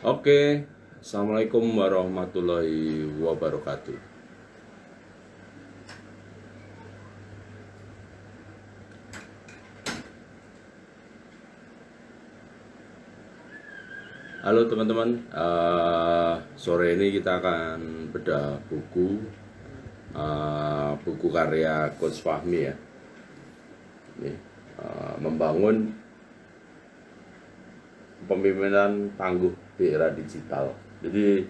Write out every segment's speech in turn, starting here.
Oke, Assalamualaikum warahmatullahi wabarakatuh. Halo teman-teman, sore ini kita akan bedah buku karya Coach Fahmi ya. Ini, membangun kepemimpinan tangguh di era digital. Jadi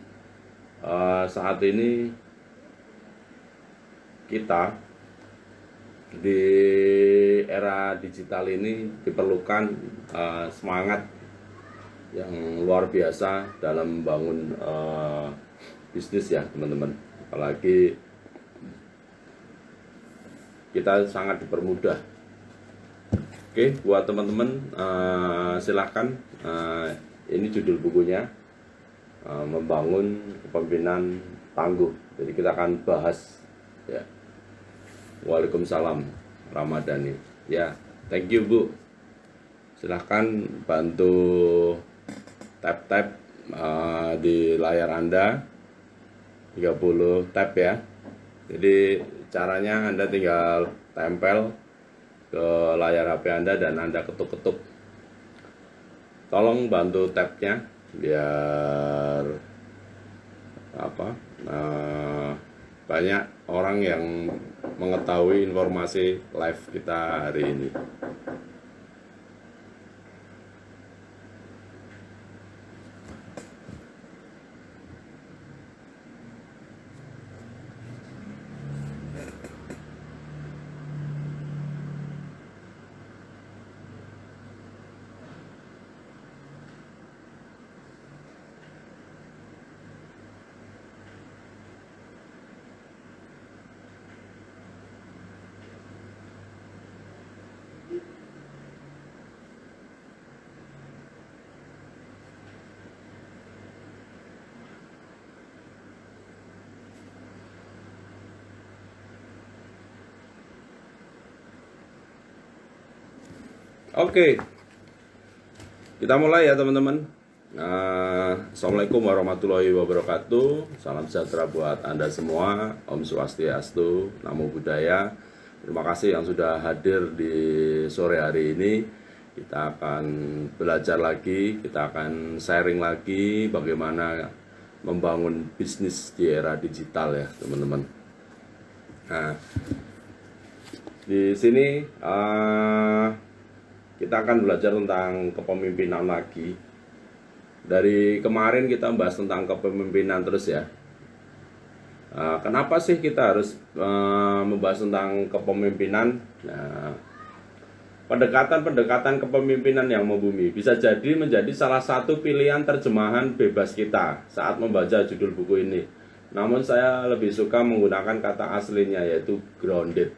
saat ini kita di era digital ini diperlukan semangat yang luar biasa dalam membangun bisnis ya teman-teman. Apalagi kita sangat dipermudah. Oke, buat teman-teman silahkan, ini judul bukunya, membangun kepemimpinan tangguh. Jadi kita akan bahas ya. Waalaikumsalam Ramadhani ya. Thank you Bu, silahkan bantu tap di layar Anda, 30 tab ya. Jadi caranya Anda tinggal tempel ke layar HP Anda dan Anda ketuk-ketuk. Tolong bantu tabnya biar banyak orang yang mengetahui informasi live kita hari ini. Oke, kita mulai ya teman-teman. Assalamualaikum warahmatullahi wabarakatuh. Salam sejahtera buat Anda semua. Om Swastiastu, Namo Buddhaya. Terima kasih yang sudah hadir di sore hari ini. Kita akan belajar lagi, kita akan sharing lagi bagaimana membangun bisnis di era digital ya teman-teman. Nah, di sini kita akan belajar tentang kepemimpinan lagi. Dari kemarin kita bahas tentang kepemimpinan terus ya. Kenapa sih kita harus membahas tentang kepemimpinan? Nah, pendekatan kepemimpinan yang membumi bisa jadi menjadi salah satu pilihan terjemahan bebas kita saat membaca judul buku ini. Namun saya lebih suka menggunakan kata aslinya, yaitu grounded.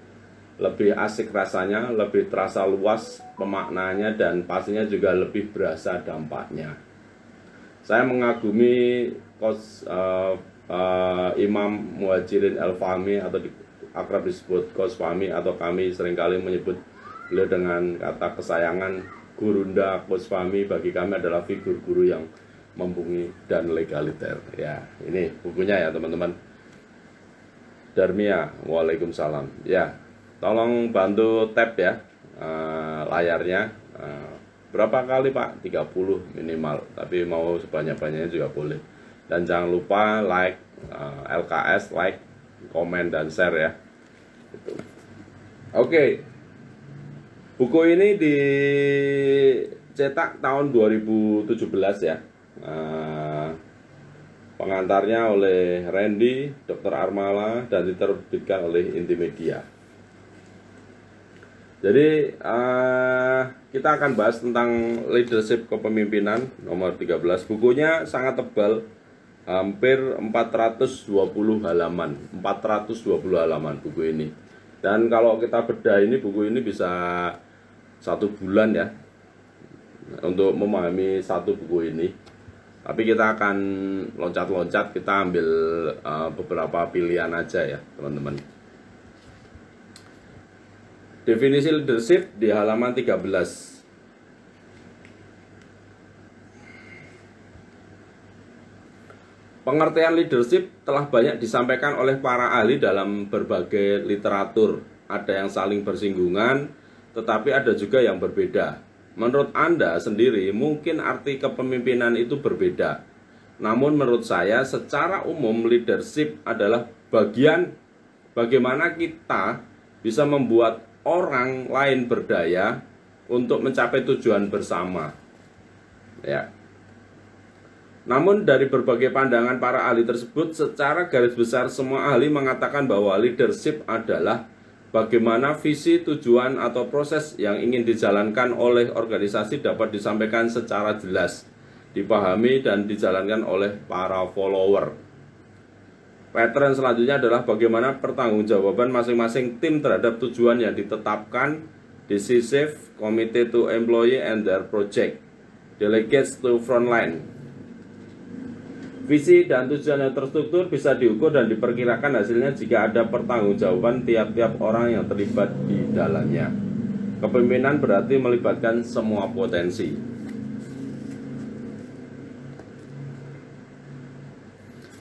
Lebih asik rasanya, lebih terasa luas pemaknanya, dan pastinya juga lebih berasa dampaknya. Saya mengagumi Coach Imam Muhajirin Al-Fahmi, atau akrab disebut Coach Fahmi, atau kami seringkali menyebut beliau dengan kata kesayangan Gurunda Coach Fahmi. Bagi kami adalah figur guru yang mumpuni dan legaliter. Ya, ini bukunya ya teman-teman. Darmia, waalaikumsalam. Ya, tolong bantu tap ya layarnya. Berapa kali Pak? 30 minimal, tapi mau sebanyak-banyaknya juga boleh. Dan jangan lupa like, LKS, like, komen, dan share ya. Gitu. Oke. Buku ini dicetak tahun 2017 ya. Pengantarnya oleh Randy, Dr. Armala, dan diterbitkan oleh Intimedia. Jadi kita akan bahas tentang leadership kepemimpinan nomor 13. Bukunya sangat tebal, hampir 420 halaman. 420 halaman buku ini. Dan kalau kita bedah ini, buku ini bisa 1 bulan ya untuk memahami satu buku ini. Tapi kita akan loncat-loncat, kita ambil beberapa pilihan aja ya teman-teman. Definisi leadership di halaman 13. Pengertian leadership telah banyak disampaikan oleh para ahli dalam berbagai literatur. Ada yang saling bersinggungan, tetapi ada juga yang berbeda. Menurut Anda sendiri, mungkin arti kepemimpinan itu berbeda. Namun menurut saya, secara umum leadership adalah bagian bagaimana kita bisa membuat orang lain berdaya untuk mencapai tujuan bersama. Ya. Namun dari berbagai pandangan para ahli tersebut, secara garis besar semua ahli mengatakan bahwa leadership adalah bagaimana visi, tujuan, atau proses yang ingin dijalankan oleh organisasi dapat disampaikan secara jelas, dipahami, dan dijalankan oleh para follower. Pattern selanjutnya adalah bagaimana pertanggungjawaban masing-masing tim terhadap tujuan yang ditetapkan, decisive, committed to employee and their project, delegates to frontline. Visi dan tujuan yang terstruktur bisa diukur dan diperkirakan hasilnya jika ada pertanggungjawaban tiap-tiap orang yang terlibat di dalamnya. Kepemimpinan berarti melibatkan semua potensi.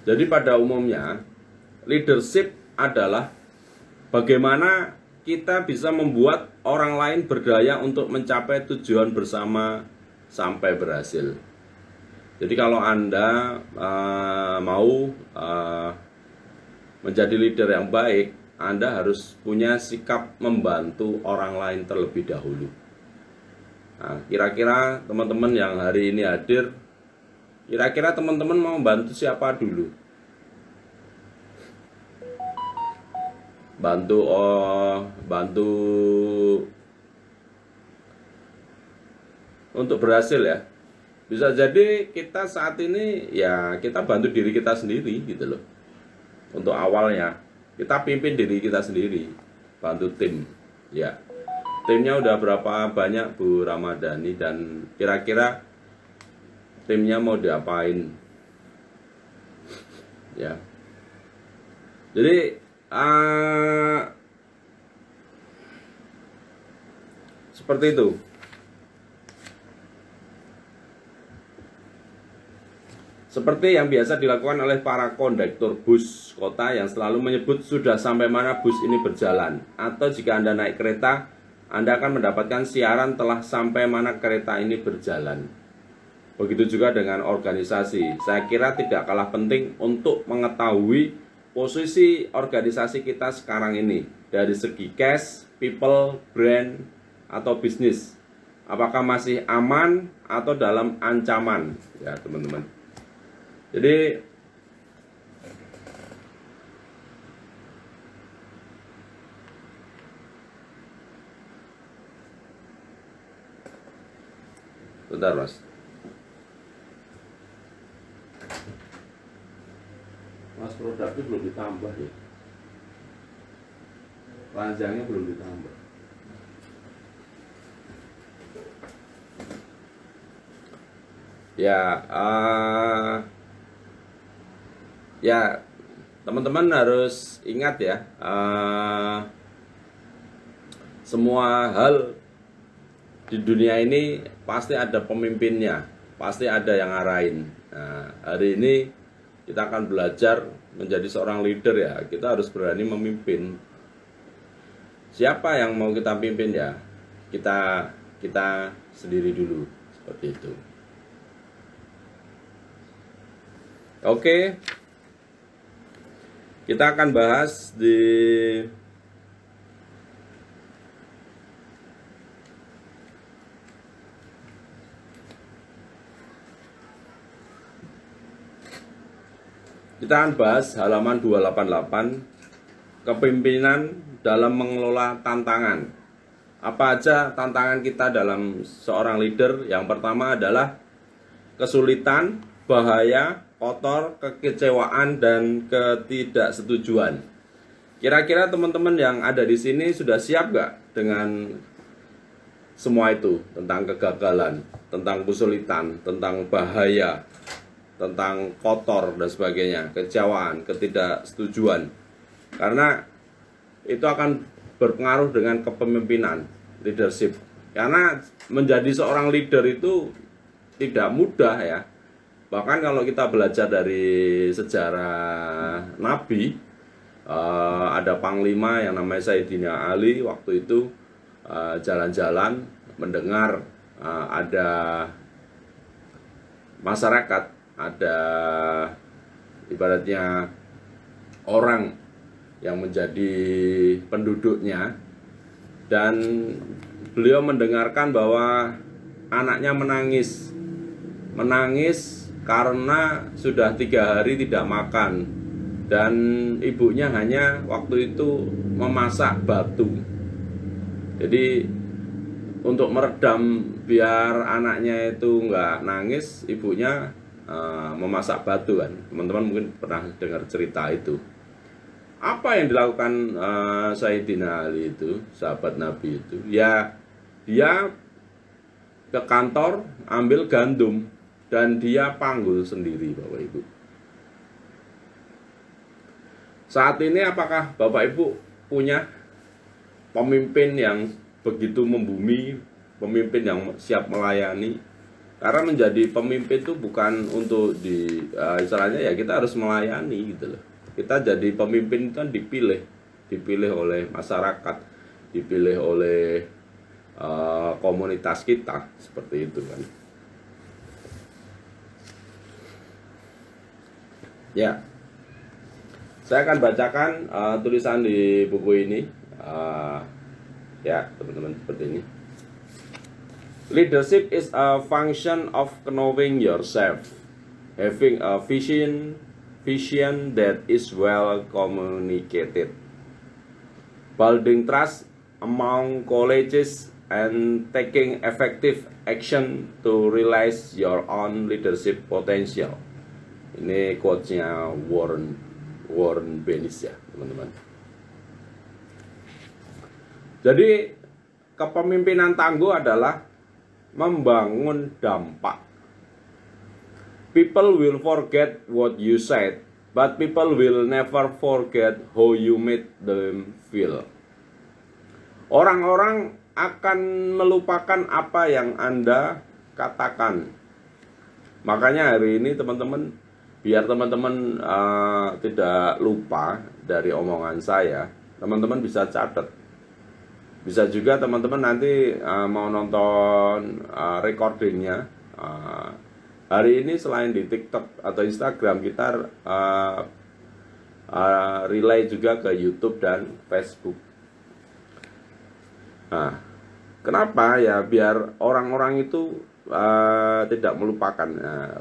Jadi pada umumnya, leadership adalah bagaimana kita bisa membuat orang lain berdaya untuk mencapai tujuan bersama sampai berhasil. Jadi kalau Anda mau menjadi leader yang baik, Anda harus punya sikap membantu orang lain terlebih dahulu. Nah, kira-kira teman-teman yang hari ini hadir, kira-kira teman-teman mau membantu siapa dulu? Bantu untuk berhasil ya. Bisa jadi kita saat ini ya kita bantu diri kita sendiri gitu loh. Untuk awalnya kita pimpin diri kita sendiri, bantu tim. Ya, timnya udah berapa banyak Bu Ramadhani, dan kira-kira timnya mau diapain? Ya, jadi seperti itu. Seperti yang biasa dilakukan oleh para kondektur bus kota yang selalu menyebut sudah sampai mana bus ini berjalan. Atau jika Anda naik kereta, Anda akan mendapatkan siaran telah sampai mana kereta ini berjalan. Begitu juga dengan organisasi. Saya kira tidak kalah penting untuk mengetahui posisi organisasi kita sekarang ini dari segi cash, people, brand, atau bisnis. Apakah masih aman atau dalam ancaman? Ya teman-teman. Jadi bentar Mas. Mas, produknya belum ditambah ya. Panjangnya belum ditambah. Ya, teman-teman harus ingat ya, semua hal di dunia ini pasti ada pemimpinnya, pasti ada yang ngarahin. Nah, hari ini kita akan belajar menjadi seorang leader ya. Kita harus berani memimpin. Siapa yang mau kita pimpin ya? Kita sendiri dulu, seperti itu. Oke. Kita akan bahas di halaman 288, kepemimpinan dalam mengelola tantangan. Apa aja tantangan kita dalam seorang leader? Yang pertama adalah kesulitan, bahaya, kotor, kekecewaan, dan ketidaksetujuan. Kira-kira teman-teman yang ada di sini sudah siap gak dengan semua itu? Tentang kegagalan, tentang kesulitan, tentang bahaya, tentang kotor dan sebagainya, kekecewaan, ketidaksetujuan. Karena itu akan berpengaruh dengan kepemimpinan, leadership. Karena menjadi seorang leader itu tidak mudah ya. Bahkan kalau kita belajar dari sejarah Nabi, ada panglima yang namanya Sayyidina Ali waktu itu jalan-jalan mendengar ada masyarakat, ada ibaratnya orang yang menjadi penduduknya, dan beliau mendengarkan bahwa anaknya menangis karena sudah 3 hari tidak makan, dan ibunya hanya waktu itu memasak batu. Jadi untuk meredam biar anaknya itu nggak nangis, ibunya memasak batu kan. Teman-teman mungkin pernah dengar cerita itu. Apa yang dilakukan Sayyidina Ali itu, sahabat Nabi itu? Ya, dia ke kantor ambil gandum dan dia panggul sendiri, Bapak Ibu. Saat ini apakah Bapak Ibu punya pemimpin yang begitu membumi, pemimpin yang siap melayani? Karena menjadi pemimpin itu bukan untuk istilahnya ya kita harus melayani gitu loh. Kita jadi pemimpin itu kan dipilih oleh masyarakat, dipilih oleh komunitas kita, seperti itu kan. Ya, saya akan bacakan tulisan di buku ini. Ya, teman-teman, seperti ini. Leadership is a function of knowing yourself, having a vision that is well communicated, building trust among colleagues, and taking effective action to realize your own leadership potential. Ini quotes-nya Warren Bennis ya, teman-teman. Jadi kepemimpinan tangguh adalah membangun dampak. People will forget what you said, but people will never forget how you made them feel. Orang-orang akan melupakan apa yang Anda katakan. Makanya hari ini teman-teman, biar teman-teman tidak lupa dari omongan saya, teman-teman bisa catat. Bisa juga teman-teman nanti mau nonton recordingnya. Hari ini selain di TikTok atau Instagram, kita relay juga ke YouTube dan Facebook. Nah, kenapa ya? Biar orang-orang itu tidak melupakan,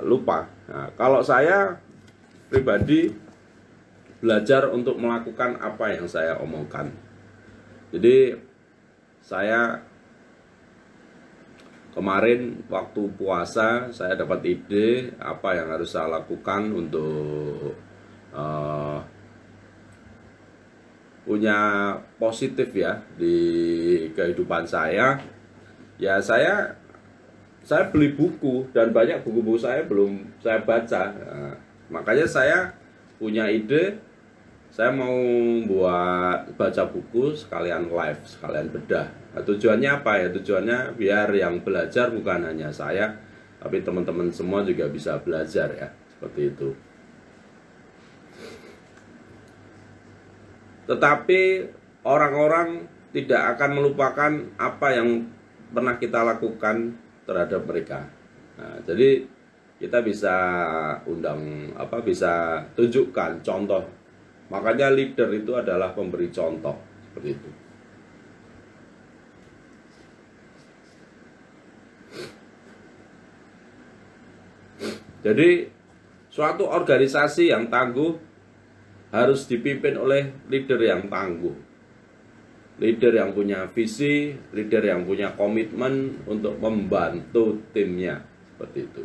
lupa. Nah, kalau saya pribadi belajar untuk melakukan apa yang saya omongkan. Jadi saya kemarin waktu puasa saya dapat ide apa yang harus saya lakukan untuk punya positif ya di kehidupan saya. Ya saya beli buku dan banyak buku-buku saya belum saya baca. Nah, makanya saya punya ide, saya mau buat baca buku sekalian live, sekalian bedah. Nah, tujuannya apa ya? Tujuannya biar yang belajar bukan hanya saya, tapi teman-teman semua juga bisa belajar ya, seperti itu. Tetapi orang-orang tidak akan melupakan apa yang pernah kita lakukan terhadap mereka. Nah, jadi kita bisa bisa tunjukkan contoh. Makanya leader itu adalah pemberi contoh, seperti itu. Jadi suatu organisasi yang tangguh harus dipimpin oleh leader yang tangguh. Leader yang punya visi, leader yang punya komitmen untuk membantu timnya, seperti itu.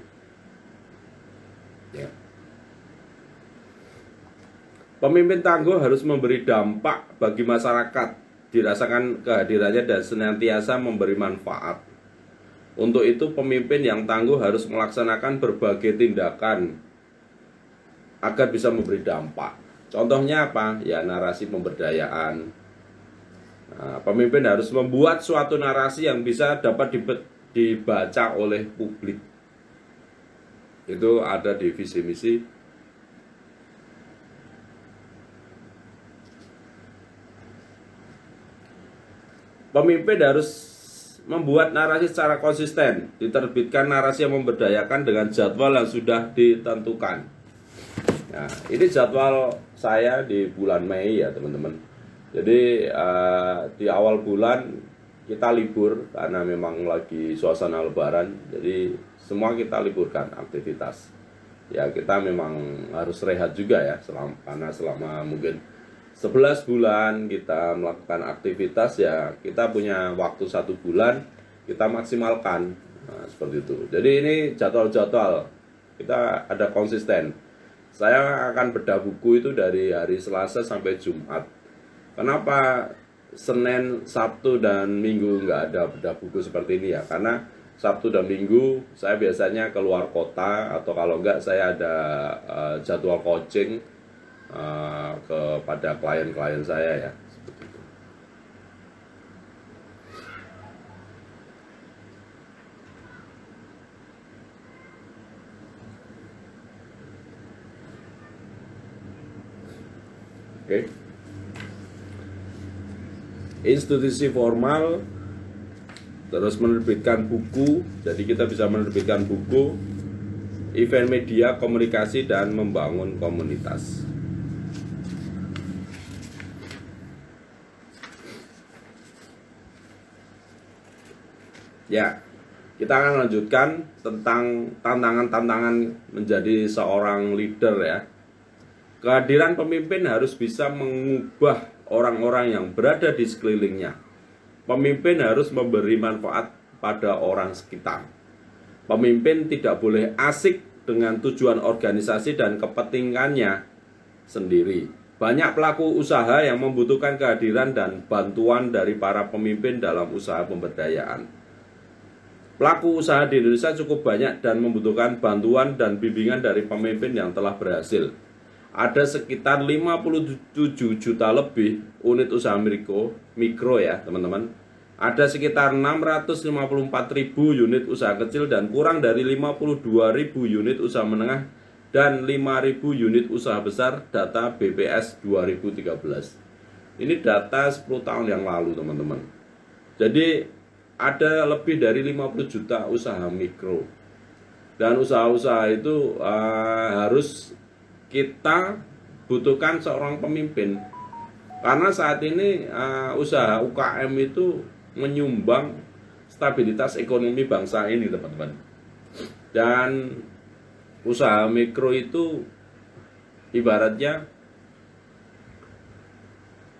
Ya. Pemimpin tangguh harus memberi dampak bagi masyarakat, dirasakan kehadirannya dan senantiasa memberi manfaat. Untuk itu pemimpin yang tangguh harus melaksanakan berbagai tindakan agar bisa memberi dampak. Contohnya apa? Ya narasi pemberdayaan. Nah, pemimpin harus membuat suatu narasi yang bisa dapat dibaca oleh publik. Itu ada di visi misi. Pemimpin harus membuat narasi secara konsisten, diterbitkan narasi yang memberdayakan dengan jadwal yang sudah ditentukan. Nah, ini jadwal saya di bulan Mei ya teman-teman. Jadi di awal bulan kita libur karena memang lagi suasana lebaran. Jadi semua kita liburkan aktivitas. Ya kita memang harus rehat juga ya karena selama mungkin 11 bulan kita melakukan aktivitas, ya kita punya waktu 1 bulan kita maksimalkan. Nah, seperti itu. Jadi ini jadwal-jadwal kita ada konsisten. Saya akan bedah buku itu dari hari Selasa sampai Jumat. Kenapa Senin, Sabtu, dan Minggu nggak ada bedah buku seperti ini ya? Karena Sabtu dan Minggu saya biasanya keluar kota, atau kalau enggak saya ada jadwal coaching kepada klien-klien saya ya. Seperti itu. Oke. Institusi formal terus menerbitkan buku, jadi kita bisa menerbitkan buku, event media, komunikasi, dan membangun komunitas. Ya, kita akan lanjutkan tentang tantangan-tantangan menjadi seorang leader ya. Kehadiran pemimpin harus bisa mengubah orang-orang yang berada di sekelilingnya. Pemimpin harus memberi manfaat pada orang sekitar. Pemimpin tidak boleh asik dengan tujuan organisasi dan kepentingannya sendiri. Banyak pelaku usaha yang membutuhkan kehadiran dan bantuan dari para pemimpin dalam usaha pemberdayaan. Pelaku usaha di Indonesia cukup banyak dan membutuhkan bantuan dan bimbingan dari pemimpin yang telah berhasil. Ada sekitar 57 juta lebih unit usaha mikro ya teman-teman. Ada sekitar 654 ribu unit usaha kecil dan kurang dari 52 ribu unit usaha menengah dan 5.000 unit usaha besar, data BPS 2013. Ini data 10 tahun yang lalu teman-teman. Jadi ada lebih dari 50 juta usaha mikro. Dan usaha-usaha itu harus kita butuhkan seorang pemimpin. Karena saat ini usaha UKM itu menyumbang stabilitas ekonomi bangsa ini teman-teman. Dan usaha mikro itu ibaratnya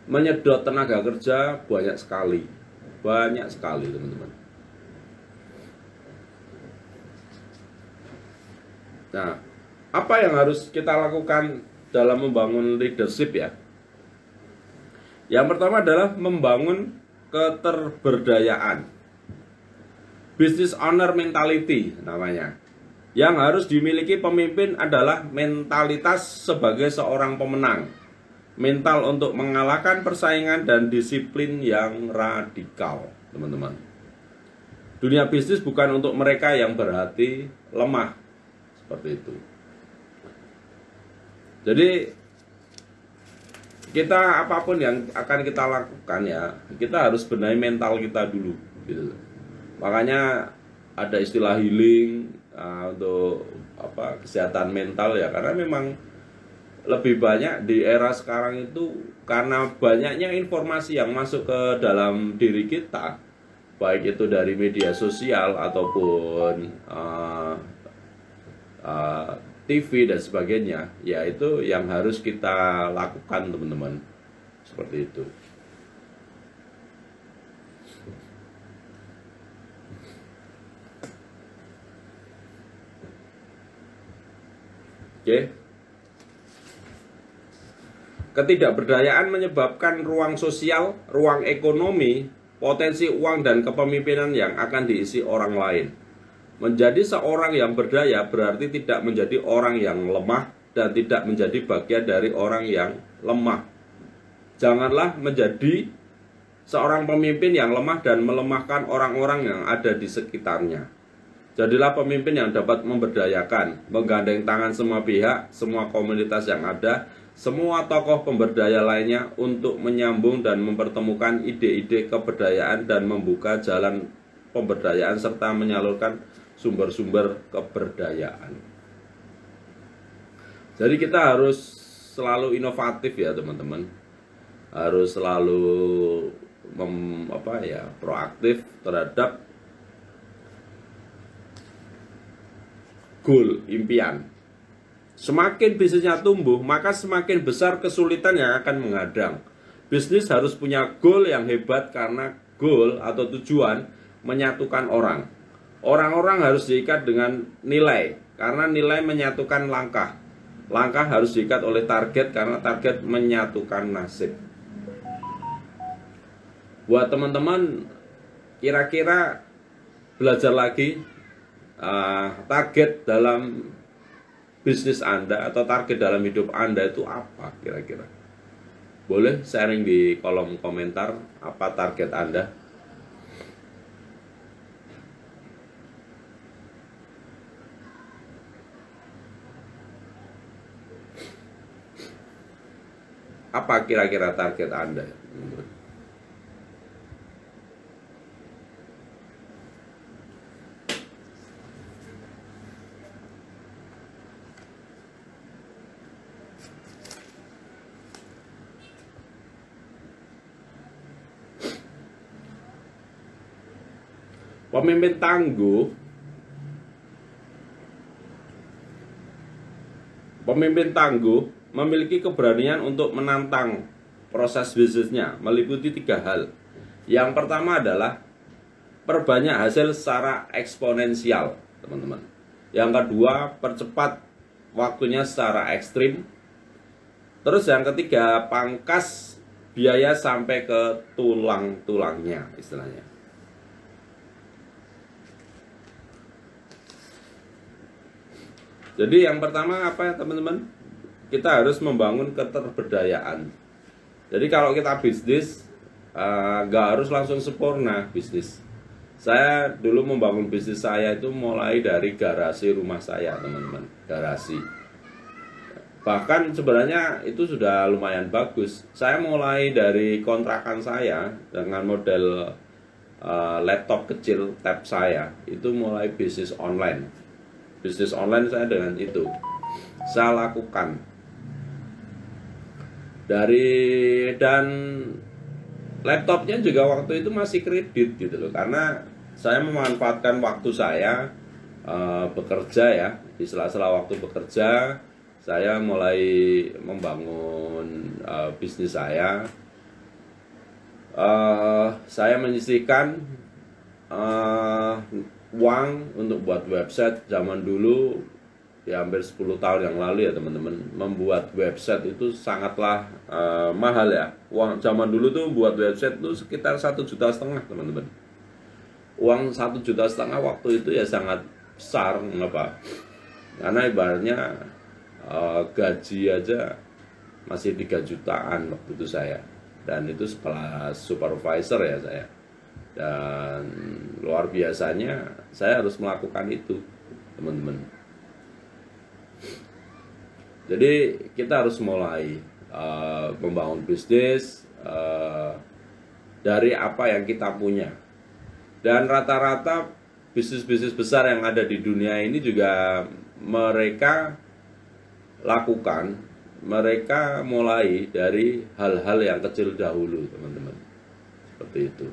menyedot tenaga kerja banyak sekali teman-teman. Nah, apa yang harus kita lakukan dalam membangun leadership ya? Yang pertama adalah membangun keterberdayaan, business owner mentality namanya. Yang harus dimiliki pemimpin adalah mentalitas sebagai seorang pemenang, mental untuk mengalahkan persaingan, dan disiplin yang radikal, teman-teman. Dunia bisnis bukan untuk mereka yang berhati lemah, seperti itu. Jadi kita apapun yang akan kita lakukan ya, kita harus benahi mental kita dulu, gitu. Makanya ada istilah healing untuk kesehatan mental ya, karena memang lebih banyak di era sekarang itu karena banyaknya informasi yang masuk ke dalam diri kita, baik itu dari media sosial ataupun TV dan sebagainya, ya itu yang harus kita lakukan teman-teman, seperti itu. Oke. Ketidakberdayaan menyebabkan ruang sosial, ruang ekonomi, potensi uang, dan kepemimpinan yang akan diisi orang lain. Menjadi seorang yang berdaya berarti tidak menjadi orang yang lemah dan tidak menjadi bagian dari orang yang lemah. Janganlah menjadi seorang pemimpin yang lemah dan melemahkan orang-orang yang ada di sekitarnya. Jadilah pemimpin yang dapat memberdayakan, menggandeng tangan semua pihak, semua komunitas yang ada, semua tokoh pemberdaya lainnya untuk menyambung dan mempertemukan ide-ide keberdayaan dan membuka jalan pemberdayaan serta menyalurkan sumber-sumber keberdayaan. Jadi kita harus selalu inovatif ya teman-teman. Harus selalu proaktif terhadap goal, impian. Semakin bisnisnya tumbuh, maka semakin besar kesulitan yang akan menghadang. Bisnis harus punya goal yang hebat karena goal atau tujuan menyatukan orang. Orang-orang harus diikat dengan nilai, karena nilai menyatukan langkah. Langkah harus diikat oleh target, karena target menyatukan nasib. Buat teman-teman, kira-kira belajar lagi target dalam bisnis Anda atau target dalam hidup Anda itu apa kira-kira? Boleh sharing di kolom komentar apa target Anda. Apa kira-kira target Anda? Pemimpin tangguh memiliki keberanian untuk menantang proses bisnisnya meliputi 3 hal. Yang pertama adalah perbanyak hasil secara eksponensial, teman-teman. Yang kedua, percepat waktunya secara ekstrim. Terus yang ketiga, pangkas biaya sampai ke tulang-tulangnya istilahnya. Jadi yang pertama apa ya teman-teman? Kita harus membangun keterberdayaan. Jadi kalau kita bisnis nggak harus langsung sempurna bisnis. Saya dulu membangun bisnis saya itu mulai dari garasi rumah saya teman-teman, garasi. Bahkan sebenarnya itu sudah lumayan bagus. Saya mulai dari kontrakan saya dengan model laptop kecil tab saya, itu mulai bisnis online. Bisnis online saya dengan itu saya lakukan dan laptopnya juga waktu itu masih kredit gitu loh, karena saya memanfaatkan waktu saya bekerja ya, di sela-sela waktu bekerja saya mulai membangun bisnis saya. Saya menyisihkan uang untuk buat website. Zaman dulu ya hampir 10 tahun yang lalu ya teman-teman, membuat website itu sangatlah mahal ya. Uang zaman dulu tuh buat website itu sekitar 1,5 juta teman-teman. Uang 1,5 juta waktu itu ya sangat besar. Mengapa? Karena ibaratnya gaji aja masih 3 jutaan waktu itu saya, dan itu setelah supervisor ya saya. Dan luar biasanya saya harus melakukan itu teman-teman. Jadi kita harus mulai membangun bisnis dari apa yang kita punya. Dan rata-rata bisnis-bisnis besar yang ada di dunia ini juga mereka lakukan, mereka mulai dari hal-hal yang kecil dahulu teman-teman. Seperti itu.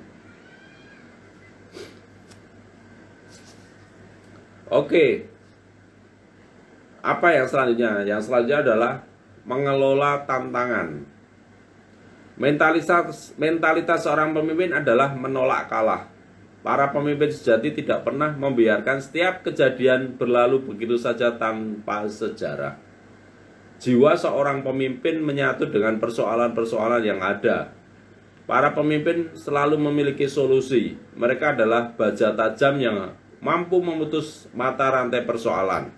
Oke, apa yang selanjutnya? Yang selanjutnya adalah mengelola tantangan. Mentalitas seorang pemimpin adalah menolak kalah. Para pemimpin sejati tidak pernah membiarkan setiap kejadian berlalu begitu saja tanpa sejarah. Jiwa seorang pemimpin menyatu dengan persoalan-persoalan yang ada. Para pemimpin selalu memiliki solusi. Mereka adalah baja tajam yang mampu memutus mata rantai persoalan.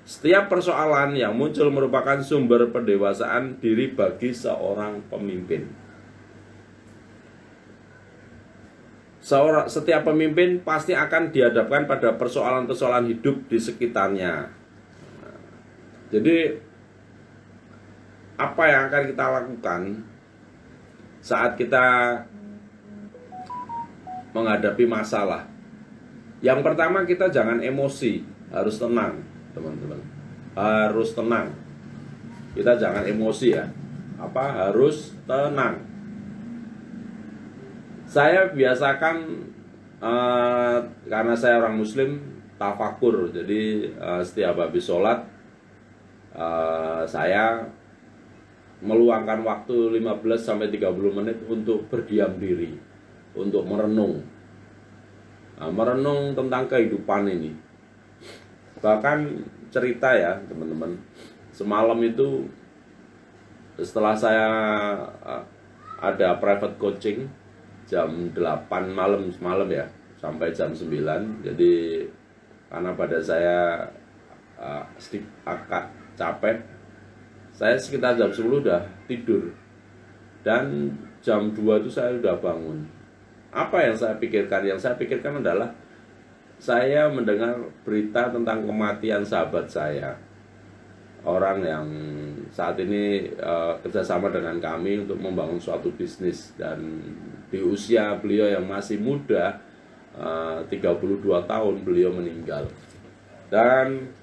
Setiap persoalan yang muncul merupakan sumber pendewasaan diri bagi seorang pemimpin. Setiap pemimpin pasti akan dihadapkan pada persoalan-persoalan hidup di sekitarnya. Jadi apa yang akan kita lakukan saat kita menghadapi masalah? Yang pertama, kita jangan emosi, harus tenang, teman-teman. Harus tenang. Kita jangan emosi ya. Harus tenang. Saya biasakan karena saya orang muslim, tafakur. Jadi setiap habis sholat saya meluangkan waktu 15-30 menit untuk berdiam diri, untuk merenung. Merenung tentang kehidupan ini. Bahkan cerita ya teman-teman, semalam itu setelah saya ada private coaching jam 8 malam semalam ya, sampai jam 9. Jadi karena pada saya sedikit agak capek, saya sekitar jam 10 udah tidur. Dan jam 2 itu saya udah bangun. Apa yang saya pikirkan? Yang saya pikirkan adalah saya mendengar berita tentang kematian sahabat saya, orang yang saat ini kerjasama dengan kami untuk membangun suatu bisnis. Dan di usia beliau yang masih muda, 32 tahun, beliau meninggal. Dan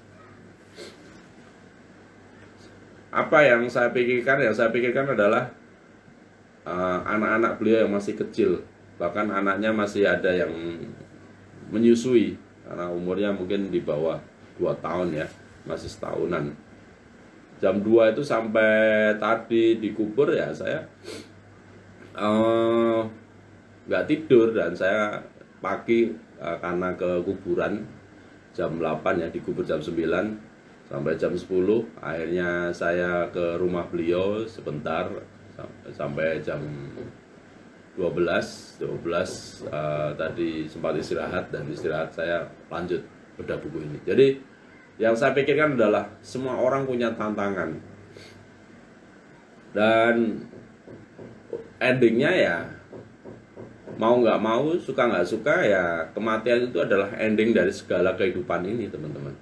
apa yang saya pikirkan? Yang saya pikirkan adalah anak-anak beliau yang masih kecil. Bahkan anaknya masih ada yang menyusui, karena umurnya mungkin di bawah 2 tahun ya, masih setahunan. Jam 2 itu sampai tadi dikubur ya, saya nggak tidur. Dan saya pagi karena ke kuburan jam 8 ya, dikubur jam 9 sampai jam 10. Akhirnya saya ke rumah beliau sebentar sampai jam 12 tadi sempat istirahat, dan istirahat saya lanjut bedah buku ini. Jadi yang saya pikirkan adalah semua orang punya tantangan, dan endingnya ya mau nggak mau, suka nggak suka ya, kematian itu adalah ending dari segala kehidupan ini teman-teman.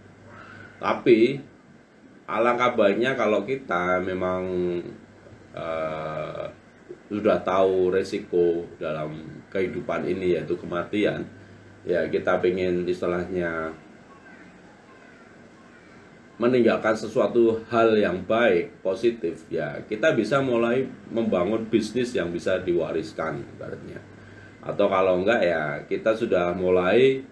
Tapi alangkah baiknya kalau kita memang sudah tahu resiko dalam kehidupan ini, yaitu kematian, ya kita pengen istilahnya meninggalkan sesuatu hal yang baik, positif, ya kita bisa mulai membangun bisnis yang bisa diwariskan ibaratnya. Atau kalau enggak ya kita sudah mulai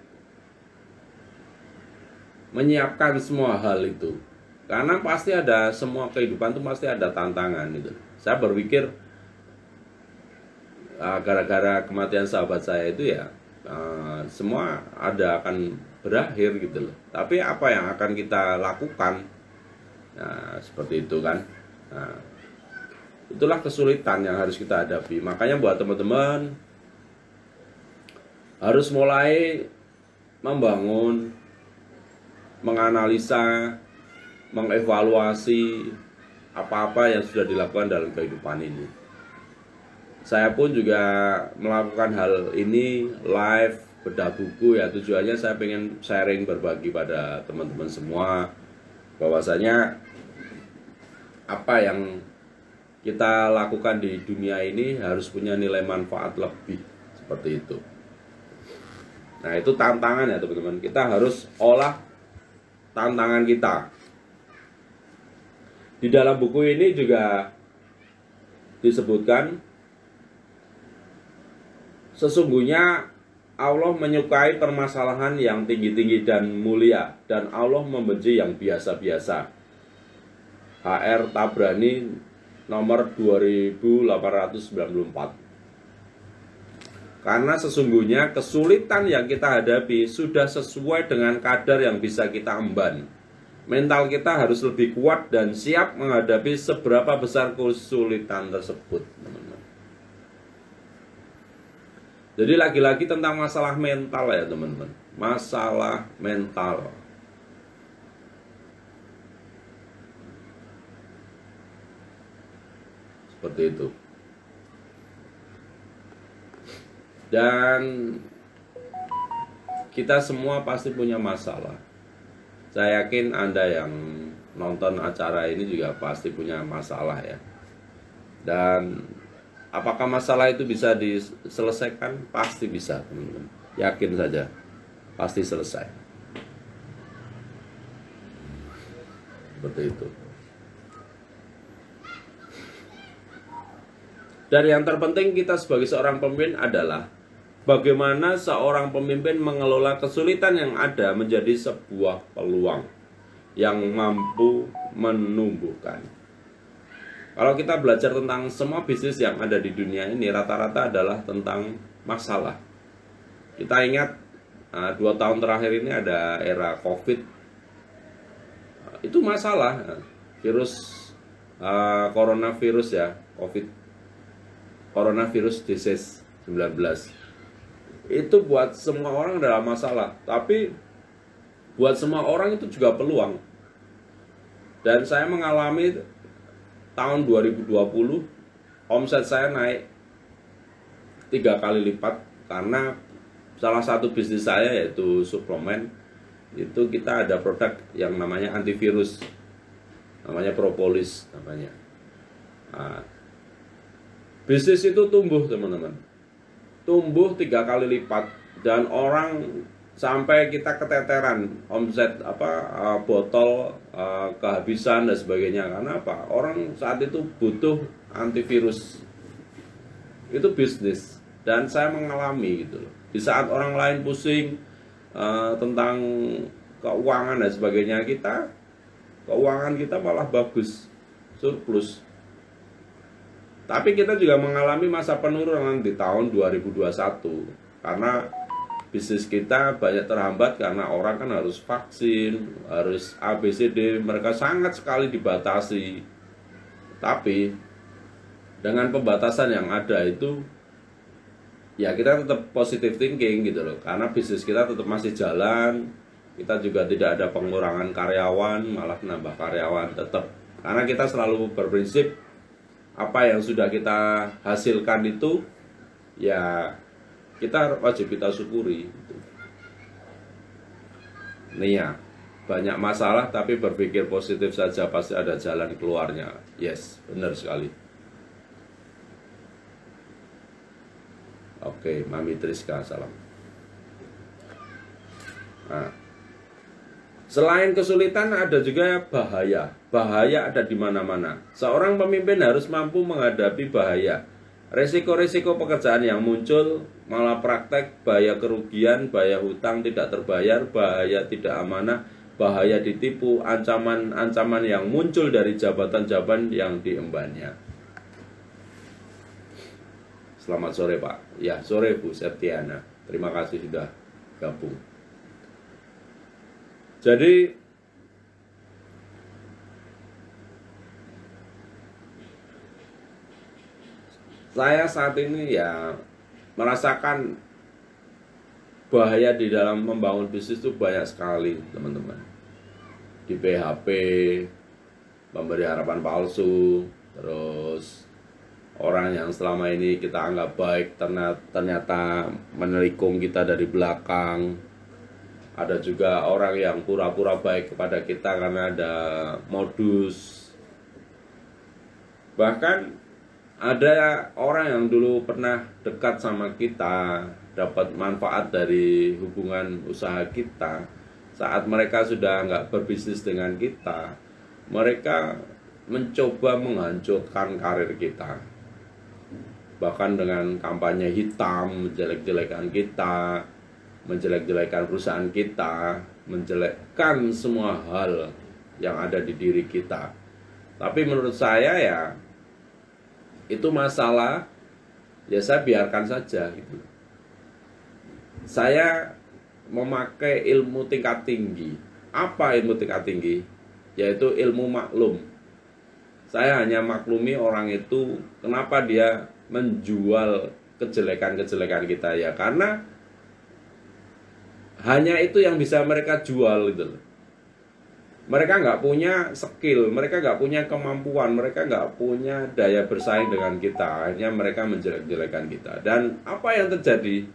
menyiapkan semua hal itu. Karena pasti ada, semua kehidupan itu pasti ada tantangan itu. Saya berpikir gara-gara kematian sahabat saya itu ya semua ada akan berakhir gitu loh. Tapi apa yang akan kita lakukan? Nah, seperti itu kan. Nah, itulah kesulitan yang harus kita hadapi. Makanya buat teman-teman harus mulai membangun, menganalisa, mengevaluasi apa-apa yang sudah dilakukan dalam kehidupan ini. Saya pun juga melakukan hal ini live, bedah buku ya. Tujuannya saya pengen sharing, berbagi pada teman-teman semua bahwasanya apa yang kita lakukan di dunia ini harus punya nilai manfaat lebih, seperti itu. Nah, itu tantangan ya teman-teman. Kita harus olah tantangan kita. Di dalam buku ini juga disebutkan sesungguhnya Allah menyukai permasalahan yang tinggi-tinggi dan mulia, dan Allah membenci yang biasa-biasa. HR Tabrani nomor 2894. Karena sesungguhnya kesulitan yang kita hadapi sudah sesuai dengan kadar yang bisa kita emban. Mental kita harus lebih kuat dan siap menghadapi seberapa besar kesulitan tersebut. Jadi lagi-lagi tentang masalah mental ya teman-teman. Masalah mental. Seperti itu. Dan kita semua pasti punya masalah. Saya yakin Anda yang nonton acara ini juga pasti punya masalah ya. Dan apakah masalah itu bisa diselesaikan? Pasti bisa, teman-teman. Yakin saja, pasti selesai. Seperti itu. Dan yang terpenting kita sebagai seorang pemimpin adalah bagaimana seorang pemimpin mengelola kesulitan yang ada menjadi sebuah peluang yang mampu menumbuhkan. Kalau kita belajar tentang semua bisnis yang ada di dunia ini, rata-rata adalah tentang masalah. Kita ingat 2 tahun terakhir ini ada era COVID. Itu masalah. Coronavirus ya, coronavirus disease 19. Itu buat semua orang adalah masalah. Tapi buat semua orang itu juga peluang. Dan saya mengalami tahun 2020 omset saya naik 3 kali lipat karena salah satu bisnis saya yaitu suplemen. Itu kita ada produk yang namanya antivirus, namanya propolis namanya. Nah, bisnis itu tumbuh, teman-teman, tumbuh 3 kali lipat dan orang sampai kita keteteran omset botol kehabisan dan sebagainya. Karena apa? Orang saat itu butuh antivirus. Itu bisnis dan saya mengalami gitu loh. Di saat orang lain pusing tentang keuangan dan sebagainya, keuangan kita malah bagus, surplus. Tapi kita juga mengalami masa penurunan di tahun 2021 karena bisnis kita banyak terhambat karena orang kan harus vaksin, harus ABCD, mereka sangat sekali dibatasi. Tapi dengan pembatasan yang ada itu, ya kita tetap positive thinking gitu loh, karena bisnis kita tetap masih jalan. Kita juga tidak ada pengurangan karyawan, malah nambah karyawan tetap. Karena kita selalu berprinsip apa yang sudah kita hasilkan itu ya kita wajib kita syukuri gitu. Nih ya, banyak masalah tapi berpikir positif saja, pasti ada jalan keluarnya. Yes, benar sekali. Oke, Mami Triska, salam. Nah, selain kesulitan ada juga bahaya. Bahaya ada di mana-mana. Seorang pemimpin harus mampu menghadapi bahaya. Resiko-resiko pekerjaan yang muncul, malah praktek, bahaya kerugian, bahaya hutang tidak terbayar, bahaya tidak amanah, bahaya ditipu, ancaman-ancaman yang muncul dari jabatan-jabatan yang diembannya. Selamat sore Pak. Ya, sore Bu Septiana. Terima kasih sudah gabung. Jadi saya saat ini ya merasakan bahaya di dalam membangun bisnis itu banyak sekali, teman-teman. Di PHP, memberi harapan palsu, terus orang yang selama ini kita anggap baik ternyata menelikung kita dari belakang. Ada juga orang yang pura-pura baik kepada kita karena ada modus. Bahkan ada orang yang dulu pernah dekat sama kita, dapat manfaat dari hubungan usaha kita. Saat mereka sudah nggak berbisnis dengan kita, mereka mencoba menghancurkan karir kita. Bahkan dengan kampanye hitam, menjelek-jelekan kita, menjelek-jelekan perusahaan kita, menjelekkan semua hal yang ada di diri kita. Tapi menurut saya ya, itu masalah, ya saya biarkan saja gitu. Saya memakai ilmu tingkat tinggi. Apa ilmu tingkat tinggi? Yaitu ilmu maklum. Saya hanya maklumi orang itu kenapa dia menjual kejelekan-kejelekan kita ya, karena hanya itu yang bisa mereka jual gitu loh. Mereka nggak punya skill, mereka nggak punya kemampuan, mereka nggak punya daya bersaing dengan kita. Akhirnya mereka menjelek-jelekan kita. Dan apa yang terjadi?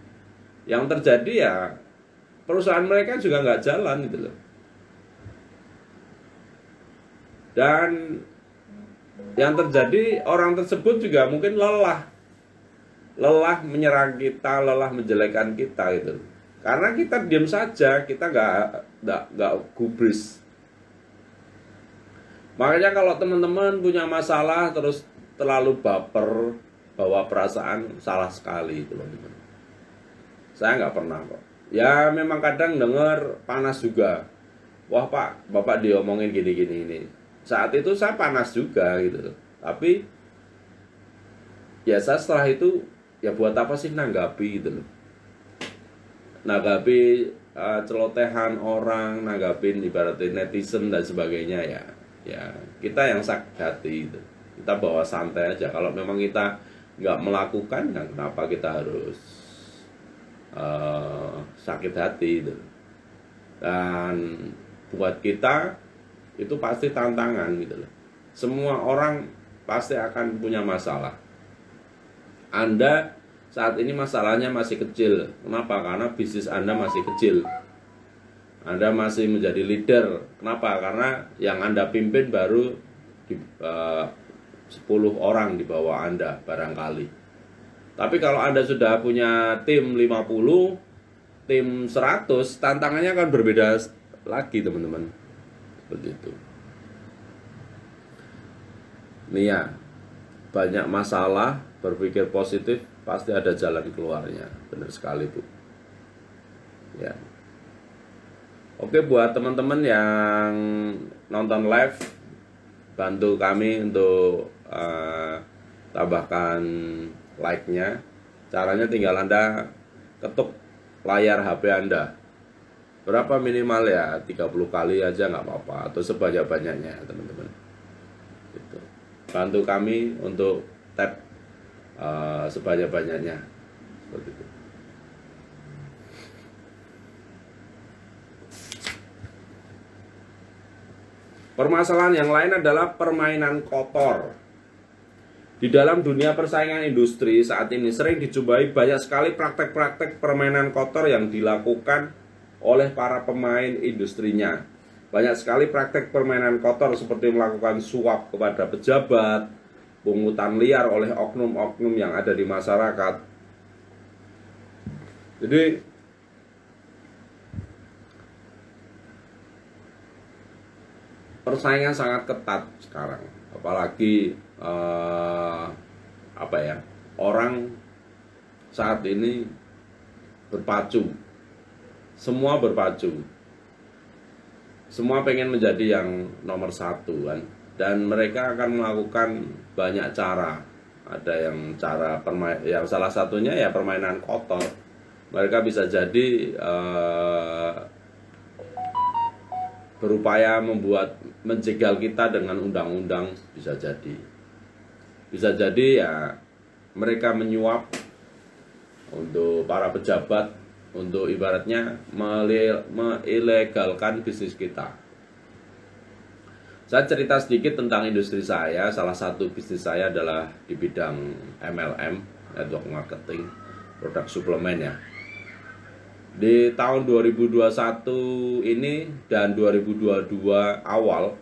Yang terjadi ya perusahaan mereka juga nggak jalan gitu loh. Dan yang terjadi orang tersebut juga mungkin lelah menyerang kita, lelah menjelekkan kita gitu. Karena kita diam saja, kita nggak gubris. Makanya kalau teman-teman punya masalah terus terlalu baper, bawa perasaan, salah sekali itu loh. Saya nggak pernah kok. Ya memang kadang dengar panas juga. Wah Pak, Bapak diomongin gini-gini ini. Saat itu saya panas juga gitu. Tapi ya saya setelah itu ya buat apa sih nanggapi gitu loh. Nanggapi celotehan orang, nanggapin ibaratnya netizen dan sebagainya ya kita yang sakit hati itu, kita bawa santai aja. Kalau memang kita nggak melakukan, ya kenapa kita harus sakit hati itu. Dan buat kita itu pasti tantangan gitu loh. Semua orang pasti akan punya masalah. Anda saat ini masalahnya masih kecil. Kenapa? Karena bisnis Anda masih kecil. Anda masih menjadi leader. Kenapa? Karena yang Anda pimpin baru 10 orang di bawah Anda barangkali. Tapi kalau Anda sudah punya tim 50, tim 100, tantangannya akan berbeda lagi teman-teman. Begitu. Nih ya, banyak masalah, berpikir positif, pasti ada jalan keluarnya. Benar sekali Bu. Ya. Oke, buat teman-teman yang nonton live, bantu kami untuk tambahkan like-nya. Caranya tinggal Anda ketuk layar HP Anda. Berapa minimal ya? 30 kali aja nggak apa-apa, atau sebanyak-banyaknya teman-teman. Gitu. Bantu kami untuk tap sebanyak-banyaknya. Seperti itu. Permasalahan yang lain adalah permainan kotor. Di dalam dunia persaingan industri saat ini sering dijumpai banyak sekali praktek-praktek permainan kotor yang dilakukan oleh para pemain industrinya. Banyak sekali praktek permainan kotor seperti melakukan suap kepada pejabat, pungutan liar oleh oknum-oknum yang ada di masyarakat. Jadi persaingan sangat ketat sekarang, apalagi orang saat ini berpacu, semua berpacu, semua pengen menjadi yang nomor satu kan, dan mereka akan melakukan banyak cara. Ada yang cara yang salah satunya ya permainan kotor. Mereka bisa jadi berupaya menjegal kita dengan undang-undang, bisa jadi ya mereka menyuap untuk para pejabat untuk ibaratnya melegalkan bisnis kita. Saya cerita sedikit tentang industri saya. Salah satu bisnis saya adalah di bidang MLM, network marketing, produk suplemen ya. Di tahun 2021 ini dan 2022 awal,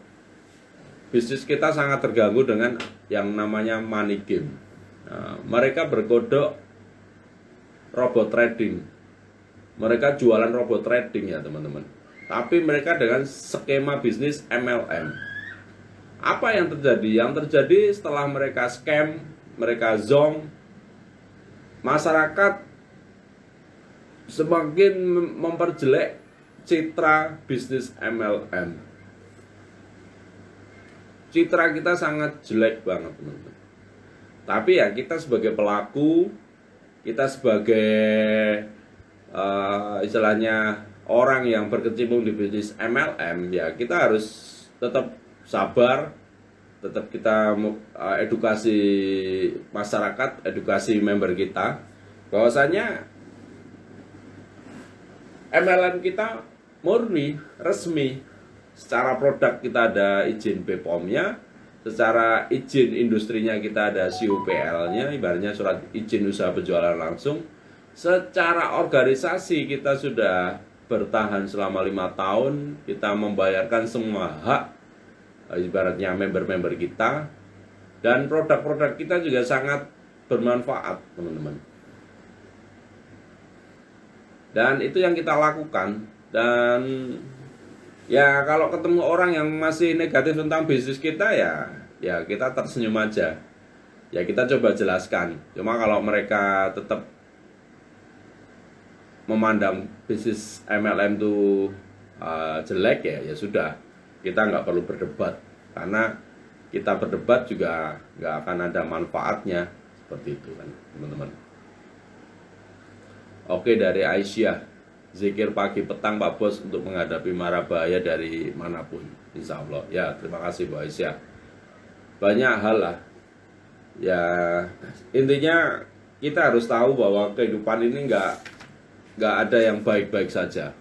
bisnis kita sangat terganggu dengan yang namanya money game. Nah, mereka berkodok robot trading. Mereka jualan robot trading ya teman-teman. Tapi mereka dengan skema bisnis MLM. Apa yang terjadi? Yang terjadi setelah mereka scam, mereka zong, masyarakat semakin memperjelek citra bisnis MLM. Citra kita sangat jelek banget teman-teman. Tapi ya kita sebagai pelaku, kita sebagai istilahnya orang yang berkecimpung di bisnis MLM, ya kita harus tetap sabar, tetap kita edukasi masyarakat, edukasi member kita, bahwasanya MLM kita murni, resmi, secara produk kita ada izin BPOM-nya, secara izin industrinya kita ada CUPL-nya, ibaratnya surat izin usaha penjualan langsung. Secara organisasi kita sudah bertahan selama 5 tahun, kita membayarkan semua hak ibaratnya member-member kita, dan produk-produk kita juga sangat bermanfaat, teman-teman. Dan itu yang kita lakukan. Dan ya kalau ketemu orang yang masih negatif tentang bisnis kita, ya kita tersenyum aja. Ya kita coba jelaskan. Cuma kalau mereka tetap memandang bisnis MLM itu jelek, ya sudah, kita nggak perlu berdebat, karena kita berdebat juga nggak akan ada manfaatnya, seperti itu kan, teman-teman. Oke, dari Aisyah, zikir pagi petang Pak Bos untuk menghadapi mara bahaya dari manapun, insya Allah. Ya, terima kasih Bu Aisyah. Banyak hal lah. Ya, intinya kita harus tahu bahwa kehidupan ini nggak ada yang baik-baik saja.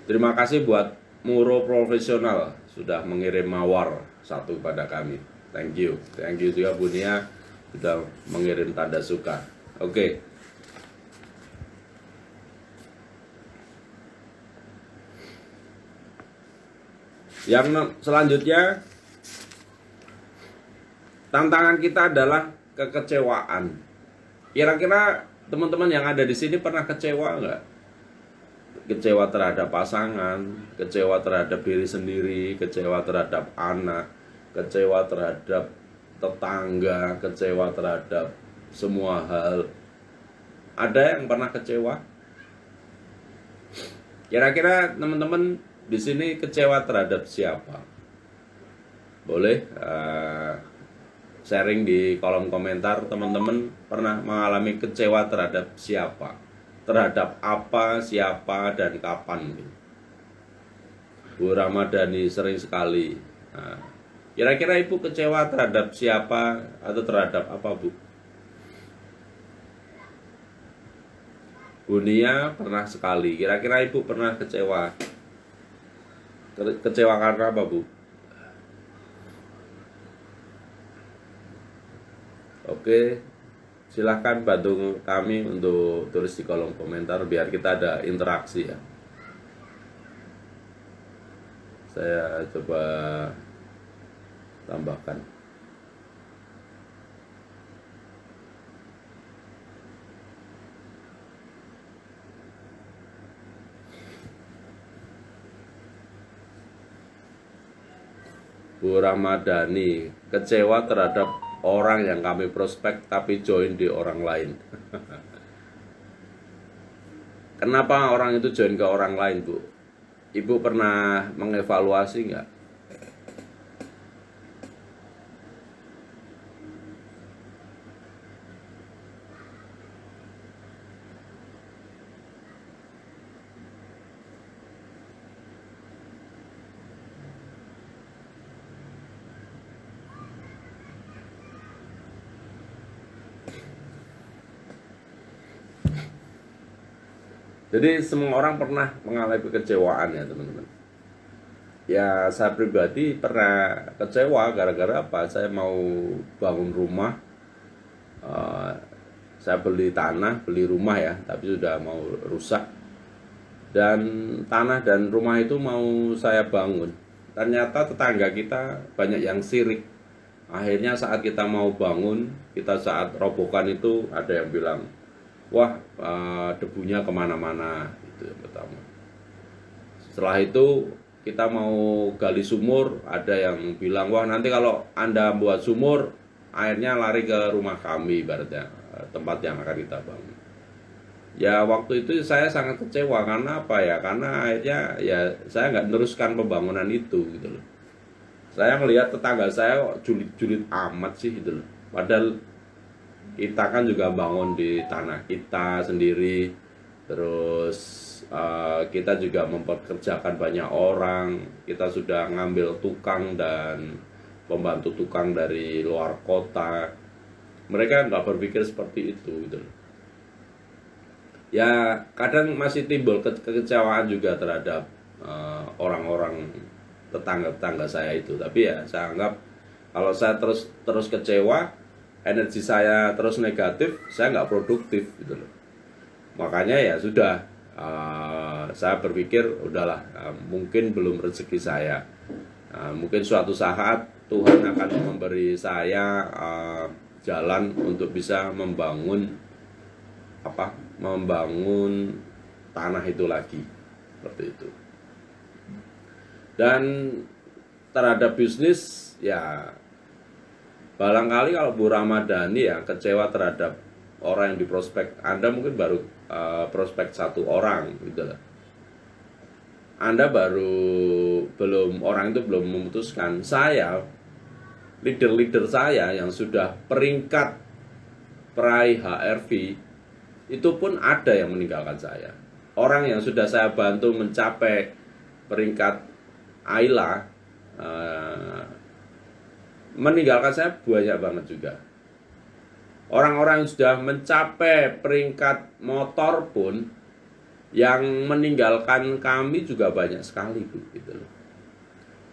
Terima kasih buat Muro Profesional sudah mengirim mawar 1 kepada kami. Thank you juga Bu Nia sudah mengirim tanda suka. Oke. Yang selanjutnya, tantangan kita adalah kekecewaan. Kira-kira teman-teman yang ada di sini pernah kecewa nggak? Kecewa terhadap pasangan, kecewa terhadap diri sendiri, kecewa terhadap anak, kecewa terhadap tetangga, kecewa terhadap semua hal. Ada yang pernah kecewa? Kira-kira teman-teman di sini kecewa terhadap siapa? Boleh sharing di kolom komentar, teman-teman pernah mengalami kecewa terhadap siapa? Terhadap apa, siapa, dan kapan? Bu Ramadhani sering sekali. Nah, kira-kira Ibu kecewa terhadap siapa atau terhadap apa, Bu? Bu Nia pernah sekali. Kira-kira Ibu pernah kecewa? Kecewa karena apa, Bu? Oke, silahkan bantu kami untuk tulis di kolom komentar biar kita ada interaksi ya. Saya coba tambahkan. Bu Ramadhani, kecewa terhadap orang yang kami prospek tapi join di orang lain. Kenapa orang itu join ke orang lain, Bu? Ibu pernah mengevaluasi nggak? Jadi semua orang pernah mengalami kekecewaan ya teman-teman. Ya saya pribadi pernah kecewa gara-gara apa? Saya mau bangun rumah, saya beli tanah, beli rumah ya, tapi sudah mau rusak. Dan tanah dan rumah itu mau saya bangun. Ternyata tetangga kita banyak yang sirik. Akhirnya saat kita mau bangun, kita saat robohkan itu ada yang bilang, wah debunya kemana-mana, itu yang pertama. Setelah itu kita mau gali sumur, ada yang bilang, wah nanti kalau Anda buat sumur, airnya lari ke rumah kami, ibaratnya tempat yang akan kita bangun. Ya waktu itu saya sangat kecewa, karena apa ya? Karena akhirnya ya saya nggak meneruskan pembangunan itu gitu loh. Saya melihat tetangga saya julid-julid amat sih gitu loh. Padahal kita kan juga bangun di tanah kita sendiri, terus kita juga mempekerjakan banyak orang, kita sudah ngambil tukang dan pembantu tukang dari luar kota. Mereka nggak berpikir seperti itu gitu. ya kadang masih timbul kekecewaan juga terhadap orang-orang tetangga-tetangga saya itu. Tapi ya saya anggap kalau saya terus kecewa, energi saya terus negatif, saya nggak produktif gitu loh. Makanya ya sudah, saya berpikir udahlah, mungkin belum rezeki saya. Mungkin suatu saat Tuhan akan memberi saya jalan untuk bisa membangun tanah itu lagi, seperti itu. Dan terhadap bisnis ya barangkali kalau Bu Ramadhani ya kecewa terhadap orang yang diprospek, Anda mungkin baru prospek satu orang gitu lah. Anda orang itu belum memutuskan. Saya, leader-leader saya yang sudah peringkat peraih HRV itu pun ada yang meninggalkan saya. Orang yang sudah saya bantu mencapai peringkat AILA meninggalkan saya banyak banget juga. Orang-orang yang sudah mencapai peringkat motor pun yang meninggalkan kami juga banyak sekali, Bu, gitu loh.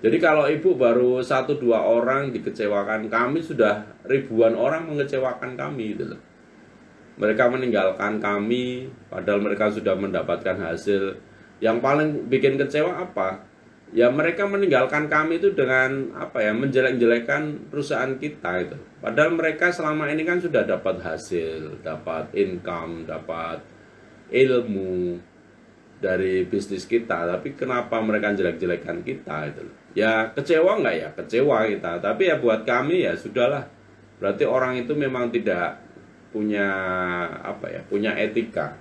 Jadi kalau Ibu baru 1-2 orang dikecewakan, kami sudah ribuan orang mengecewakan kami gitu loh. Mereka meninggalkan kami padahal mereka sudah mendapatkan hasil. Yang paling bikin kecewa apa? Ya mereka meninggalkan kami itu dengan menjelek-jelekan perusahaan kita itu. Padahal mereka selama ini kan sudah dapat hasil, dapat income, dapat ilmu dari bisnis kita. Tapi kenapa mereka jelek-jelekan kita itu? Ya kecewa nggak ya? Kecewa kita. Tapi ya buat kami ya sudahlah. Berarti orang itu memang tidak punya punya etika.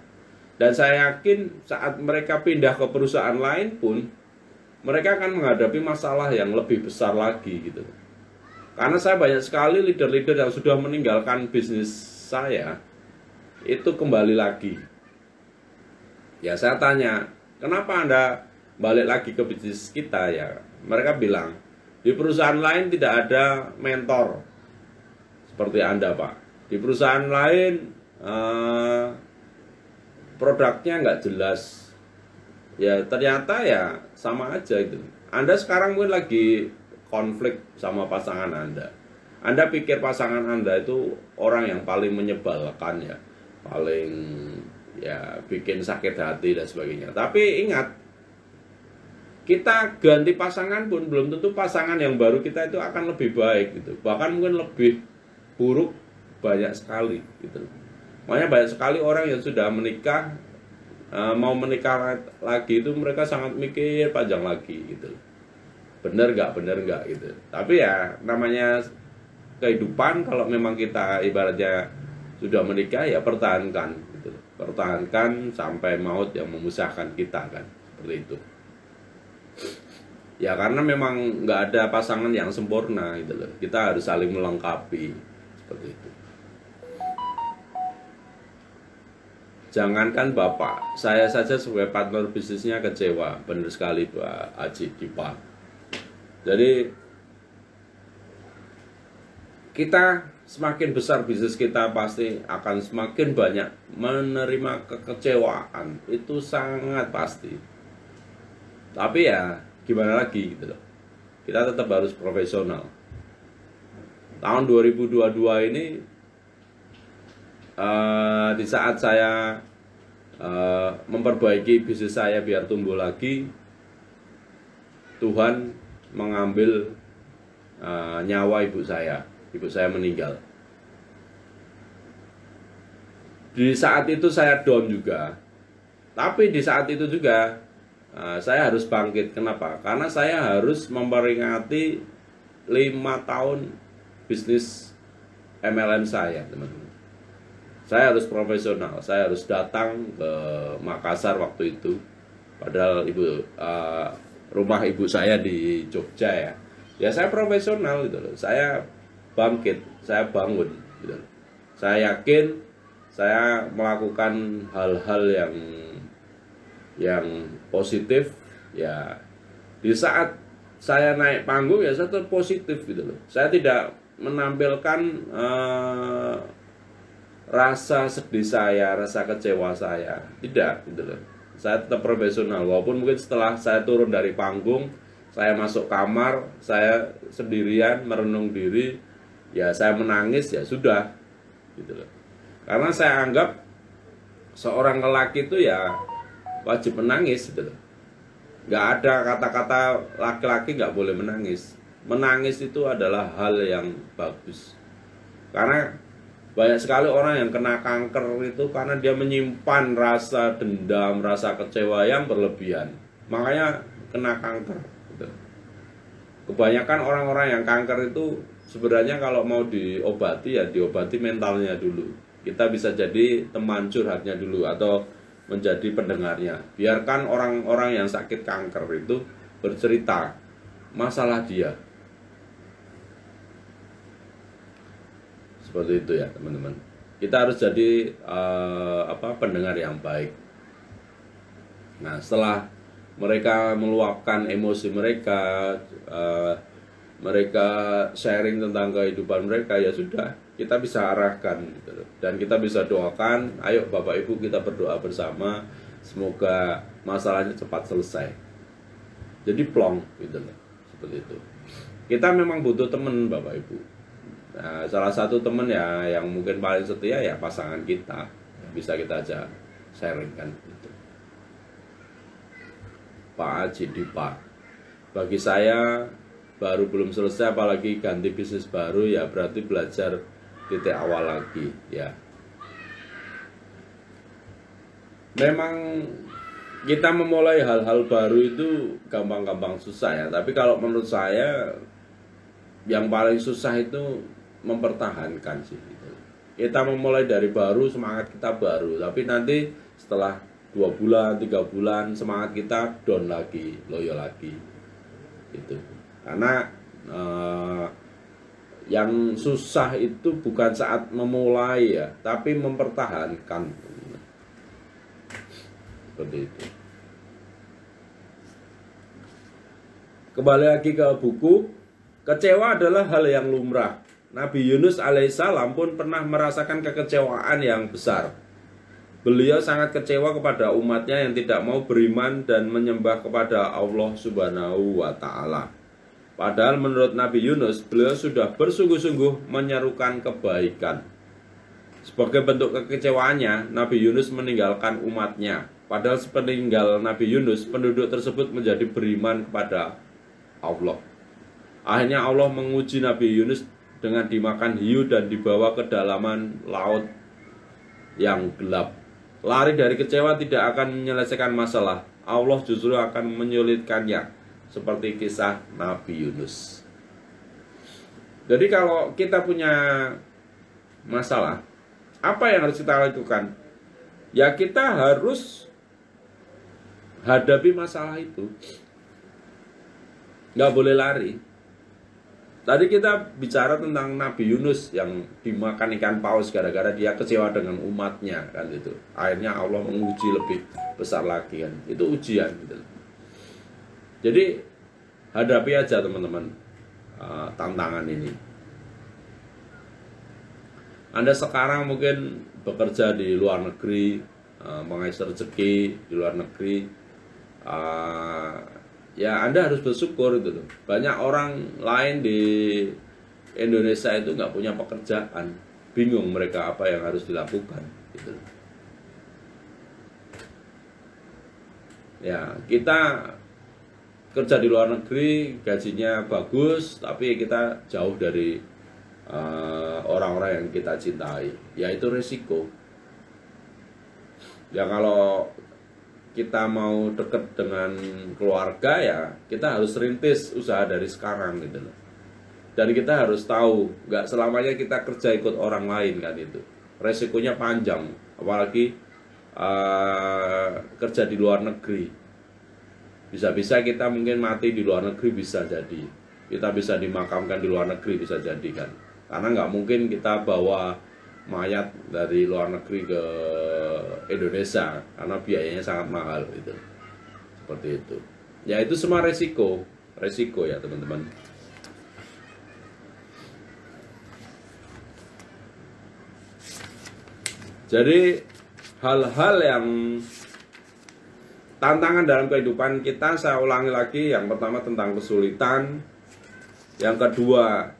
Dan saya yakin saat mereka pindah ke perusahaan lain pun mereka akan menghadapi masalah yang lebih besar lagi gitu. Karena saya banyak sekali leader-leader yang sudah meninggalkan bisnis saya itu kembali lagi. Ya saya tanya, kenapa Anda balik lagi ke bisnis kita ya? Mereka bilang, di perusahaan lain tidak ada mentor seperti Anda, Pak. Di perusahaan lain produknya nggak jelas. Ya ternyata ya sama aja itu. Anda sekarang mungkin lagi konflik sama pasangan Anda. Anda pikir pasangan Anda itu orang yang paling menyebalkan ya, paling ya bikin sakit hati dan sebagainya. Tapi ingat, kita ganti pasangan pun belum tentu pasangan yang baru kita itu akan lebih baik gitu. Bahkan mungkin lebih buruk banyak sekali gitu. Makanya banyak sekali orang yang sudah menikah, mau menikah lagi itu mereka sangat mikir panjang lagi gitu. Bener nggak gitu. Tapi ya namanya kehidupan, kalau memang kita ibaratnya sudah menikah ya pertahankan gitu. Pertahankan sampai maut yang memisahkan kita kan, seperti itu. Ya karena memang nggak ada pasangan yang sempurna gitu loh. Kita harus saling melengkapi, seperti itu. Jangankan Bapak, saya saja sebagai partner bisnisnya kecewa. Benar sekali Pak Haji Dipa. Jadi kita semakin besar bisnis kita pasti akan semakin banyak menerima kekecewaan. Itu sangat pasti. Tapi ya gimana lagi gitu loh. Kita tetap harus profesional. Tahun 2022 ini di saat saya memperbaiki bisnis saya biar tumbuh lagi, Tuhan mengambil nyawa ibu saya. Ibu saya meninggal. Di saat itu saya down juga. Tapi di saat itu juga saya harus bangkit. Kenapa? Karena saya harus memperingati 5 tahun bisnis MLM saya, teman-teman. Saya harus profesional. Saya harus datang ke Makassar waktu itu. Padahal rumah ibu saya di Jogja ya. Ya saya profesional gitu loh. Saya bangkit, saya bangun gitu loh. Saya yakin saya melakukan hal-hal yang positif ya. Di saat saya naik panggung ya saya tetap positif gitu loh. Saya tidak menampilkan rasa sedih saya, rasa kecewa saya. Tidak, gitu loh. Saya tetap profesional, walaupun mungkin setelah saya turun dari panggung, saya masuk kamar, saya sendirian merenung diri, ya saya menangis, ya sudah, gitu loh. Karena saya anggap seorang lelaki itu ya wajib menangis, gitu loh. Nggak ada kata-kata laki-laki nggak boleh menangis. Menangis itu adalah hal yang bagus. Karena banyak sekali orang yang kena kanker itu karena dia menyimpan rasa dendam, rasa kecewa yang berlebihan. Makanya kena kanker. Gitu. Kebanyakan orang-orang yang kanker itu sebenarnya kalau mau diobati ya diobati mentalnya dulu. Kita bisa jadi teman curhatnya dulu atau menjadi pendengarnya. Biarkan orang-orang yang sakit kanker itu bercerita masalah dia. Seperti itu ya teman-teman. Kita harus jadi pendengar yang baik. Nah, setelah mereka meluapkan emosi mereka, mereka sharing tentang kehidupan mereka, ya sudah, kita bisa arahkan gitu. Dan kita bisa doakan, ayo Bapak Ibu kita berdoa bersama, semoga masalahnya cepat selesai. Jadi plong gitu loh, seperti itu. Kita memang butuh teman Bapak Ibu. Nah, salah satu teman ya yang mungkin paling setia ya pasangan kita, bisa kita aja sharing kan gitu. Pak Haji Dipa, bagi saya baru belum selesai apalagi ganti bisnis baru ya berarti belajar titik awal lagi ya. Memang kita memulai hal-hal baru itu gampang-gampang susah ya, tapi kalau menurut saya yang paling susah itu mempertahankan sih gitu. Kita memulai dari baru, semangat kita baru, tapi nanti setelah 2 bulan, 3 bulan semangat kita down lagi, loyo lagi gitu. Karena yang susah itu bukan saat memulai ya, tapi mempertahankan. Seperti itu. Kembali lagi ke buku, kecewa adalah hal yang lumrah. Nabi Yunus alaihissalam pun pernah merasakan kekecewaan yang besar. Beliau sangat kecewa kepada umatnya yang tidak mau beriman dan menyembah kepada Allah Subhanahu wa Ta'ala. Padahal menurut Nabi Yunus, beliau sudah bersungguh-sungguh menyerukan kebaikan. Sebagai bentuk kekecewaannya, Nabi Yunus meninggalkan umatnya. Padahal sepeninggal Nabi Yunus, penduduk tersebut menjadi beriman kepada Allah. Akhirnya Allah menguji Nabi Yunus dengan dimakan hiu dan dibawa ke dalaman laut yang gelap. Lari dari kecewa tidak akan menyelesaikan masalah. Allah justru akan menyulitkannya, seperti kisah Nabi Yunus. Jadi kalau kita punya masalah, apa yang harus kita lakukan? Ya kita harus hadapi masalah itu. Nggak boleh lari. Tadi kita bicara tentang Nabi Yunus yang dimakan ikan paus gara-gara dia kecewa dengan umatnya kan itu. Akhirnya Allah menguji lebih besar lagi kan. Itu ujian gitu. Jadi hadapi aja teman-teman tantangan ini. Anda sekarang mungkin bekerja di luar negeri, mengais rezeki di luar negeri, ya Anda harus bersyukur gitu loh. Banyak orang lain di Indonesia itu nggak punya pekerjaan, bingung mereka apa yang harus dilakukan gitu loh. Ya kita kerja di luar negeri, gajinya bagus, tapi kita jauh dari orang-orang yang kita cintai, ya itu risiko. Ya kalau kita mau deket dengan keluarga ya kita harus rintis usaha dari sekarang gitu loh. Dan kita harus tahu nggak selamanya kita kerja ikut orang lain kan itu. Resikonya panjang, apalagi kerja di luar negeri. Bisa-bisa kita mungkin mati di luar negeri, bisa jadi. Kita bisa dimakamkan di luar negeri, bisa jadi kan. Karena nggak mungkin kita bawa mayat dari luar negeri ke Indonesia karena biayanya sangat mahal gitu. Seperti itu. Ya itu semua resiko ya teman-teman. Jadi hal-hal yang tantangan dalam kehidupan kita, saya ulangi lagi, yang pertama tentang kesulitan, yang kedua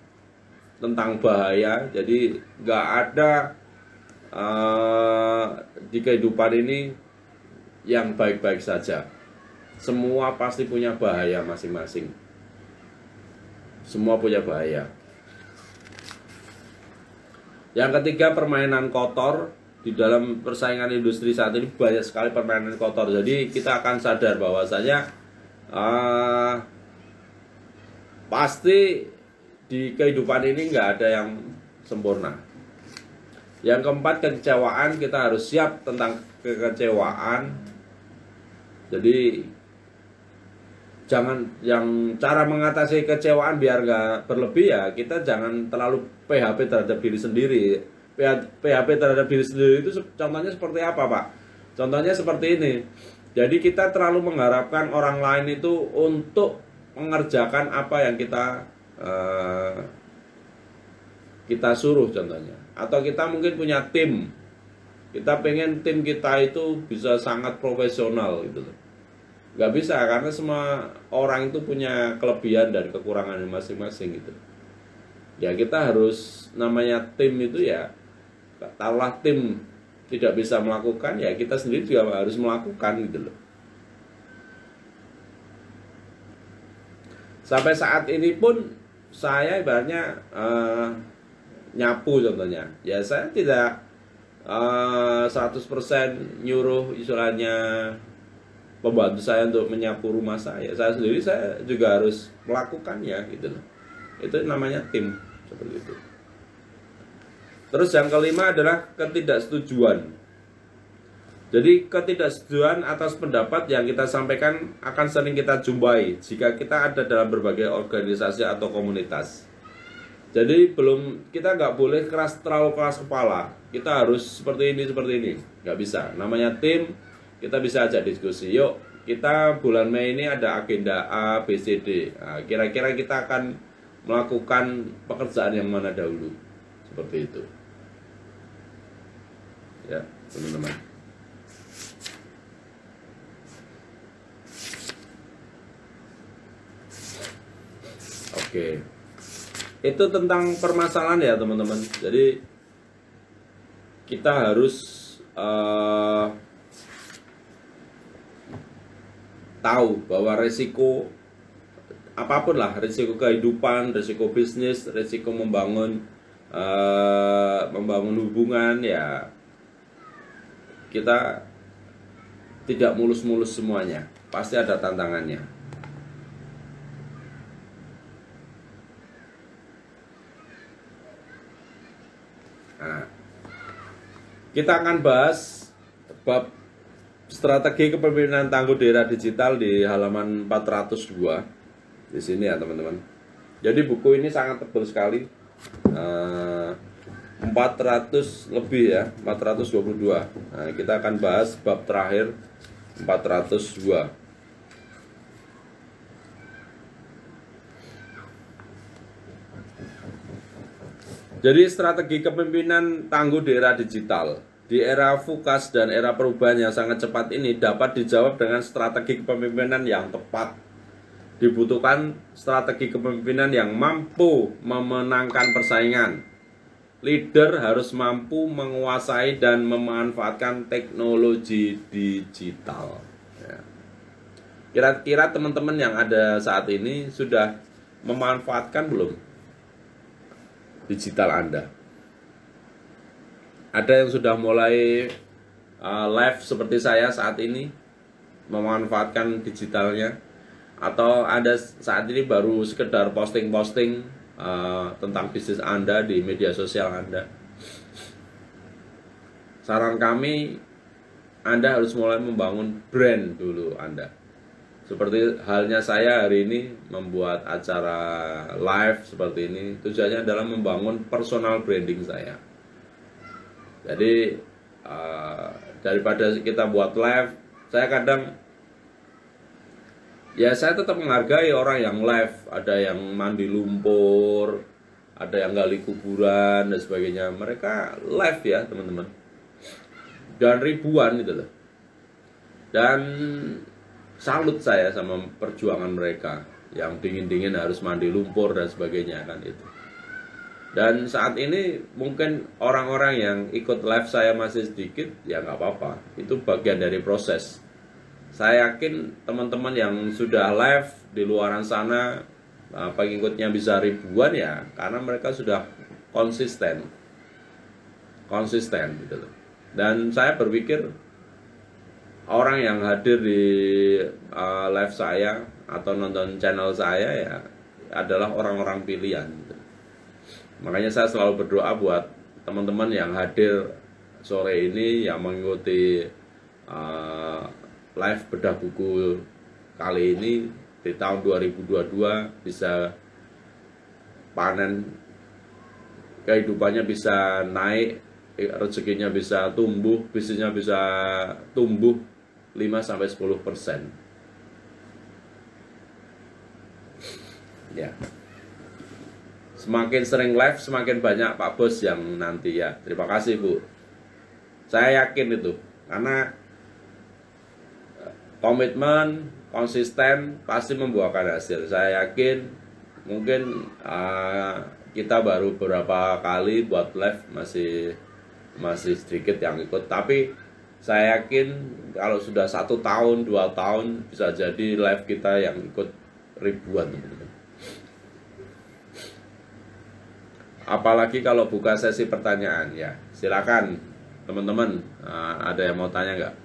tentang bahaya. Jadi nggak ada di kehidupan ini yang baik-baik saja. Semua pasti punya bahaya masing-masing. Semua punya bahaya. Yang ketiga, permainan kotor. Di dalam persaingan industri saat ini banyak sekali permainan kotor. Jadi kita akan sadar bahwasanya pasti di kehidupan ini nggak ada yang sempurna. Yang keempat, kekecewaan. Kita harus siap tentang kekecewaan. Jadi jangan, yang cara mengatasi kekecewaan biar nggak berlebih ya, kita jangan terlalu PHP terhadap diri sendiri. PHP terhadap diri sendiri itu contohnya seperti apa, Pak? Contohnya seperti ini. Jadi kita terlalu mengharapkan orang lain itu untuk mengerjakan apa yang kita suruh contohnya. Atau kita mungkin punya tim. Kita pengen tim kita itu bisa sangat profesional gitu loh. Nggak bisa, karena semua orang itu punya kelebihan dan kekurangan masing-masing gitu. Ya kita harus, namanya tim itu ya, taruhlah tim tidak bisa melakukan, ya kita sendiri juga harus melakukan gitu loh. Sampai saat ini pun saya ibaratnya nyapu contohnya, ya saya tidak 100% nyuruh istilahnya pembantu saya untuk menyapu rumah saya. Saya sendiri saya juga harus melakukannya gitu loh. Itu namanya tim, seperti itu. Terus yang kelima adalah ketidaksetujuan. Jadi ketidaksetujuan atas pendapat yang kita sampaikan akan sering kita jumpai jika kita ada dalam berbagai organisasi atau komunitas. Jadi kita nggak boleh terlalu keras kepala. Kita harus seperti ini. Nggak bisa. Namanya tim, kita bisa aja diskusi. Yuk, kita bulan Mei ini ada agenda A, B, C, D. Nah, kira-kira kita akan melakukan pekerjaan yang mana dahulu. Seperti itu. Ya, teman-teman. Oke. Itu tentang permasalahan ya, teman-teman. Jadi kita harus tahu bahwa resiko apapun lah, resiko kehidupan, resiko bisnis, resiko membangun hubungan ya, kita tidak mulus-mulus semuanya, pasti ada tantangannya. Nah, kita akan bahas bab strategi kepemimpinan tangguh di era digital di halaman 402 di sini ya, teman-teman. Jadi buku ini sangat tebal sekali, 400 lebih ya, 422. Nah, kita akan bahas bab terakhir 402. Jadi strategi kepemimpinan tangguh di era digital. Di era fukas dan era perubahan yang sangat cepat ini dapat dijawab dengan strategi kepemimpinan yang tepat. Dibutuhkan strategi kepemimpinan yang mampu memenangkan persaingan. Leader harus mampu menguasai dan memanfaatkan teknologi digital. Kira-kira teman-teman yang ada saat ini sudah memanfaatkan belum digital Anda? Ada yang sudah mulai live seperti saya saat ini, memanfaatkan digitalnya, atau Anda saat ini baru sekedar posting-posting tentang bisnis Anda di media sosial Anda? Saran kami, Anda harus mulai membangun brand dulu Anda. Seperti halnya saya hari ini membuat acara live seperti ini, tujuannya adalah membangun personal branding saya. Jadi daripada kita buat live, saya kadang ya saya tetap menghargai orang yang live. Ada yang mandi lumpur, ada yang gali kuburan dan sebagainya. Mereka live ya, teman-teman. dan ribuan gitu loh. Dan salut saya sama perjuangan mereka yang dingin-dingin harus mandi lumpur dan sebagainya kan itu. Dan saat ini mungkin orang-orang yang ikut live saya masih sedikit, ya nggak apa-apa, itu bagian dari proses. Saya yakin teman-teman yang sudah live di luaran sana, pengikutnya bisa ribuan ya, karena mereka sudah konsisten gitu loh. Dan saya berpikir orang yang hadir di live saya atau nonton channel saya ya adalah orang-orang pilihan gitu. Makanya saya selalu berdoa buat teman-teman yang hadir sore ini yang mengikuti live bedah buku kali ini di tahun 2022 bisa panen, kehidupannya bisa naik, rezekinya bisa tumbuh, bisnisnya bisa tumbuh 5-10%. Ya. Semakin sering live, semakin banyak Pak Bos yang nanti ya. Terima kasih Bu. Saya yakin itu, karena komitmen, konsisten pasti membuahkan hasil. Saya yakin mungkin kita baru beberapa kali buat live masih sedikit yang ikut, tapi saya yakin kalau sudah 1 tahun, 2 tahun bisa jadi live kita yang ikut ribuan teman-teman. Apalagi kalau buka sesi pertanyaan ya, silakan teman-teman, ada yang mau tanya nggak?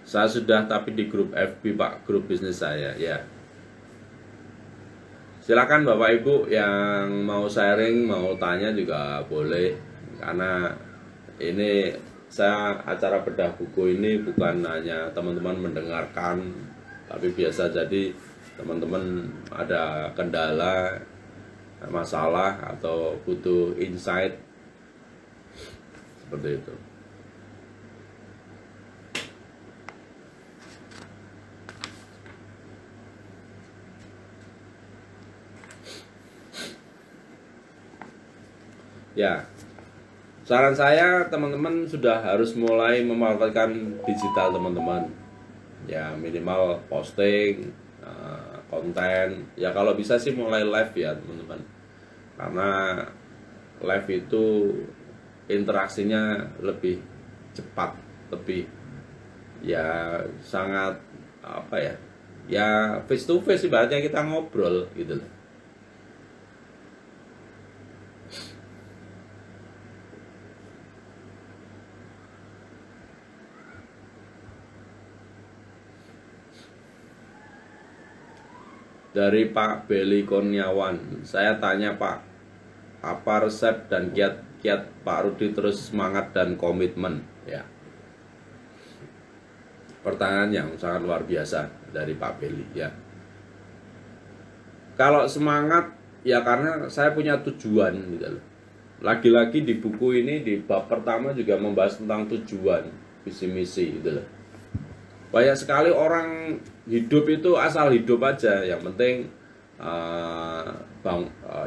Saya sudah tapi di grup FB Pak, grup bisnis saya ya. Silakan Bapak Ibu yang mau sharing, mau tanya juga boleh, karena ini saya acara bedah buku ini bukan hanya teman-teman mendengarkan, tapi biasa jadi teman-teman ada kendala, masalah atau butuh insight seperti itu. Ya, saran saya teman-teman sudah harus mulai memanfaatkan digital teman-teman. Ya minimal posting, konten. Ya kalau bisa sih mulai live ya teman-teman. Karena live itu interaksinya lebih cepat, lebih ya sangat apa ya? Ya face to face ibaratnya kita ngobrol gitu loh. Dari Pak Beli Kurniawan, saya tanya Pak, apa resep dan kiat-kiat Pak Rudi terus semangat dan komitmen? Ya, pertanyaan yang sangat luar biasa dari Pak Beli ya. Kalau semangat ya karena saya punya tujuan gitu loh. Lagi-lagi di buku ini di bab pertama juga membahas tentang tujuan, visi misi gitu loh. Banyak sekali orang hidup itu asal hidup aja, yang penting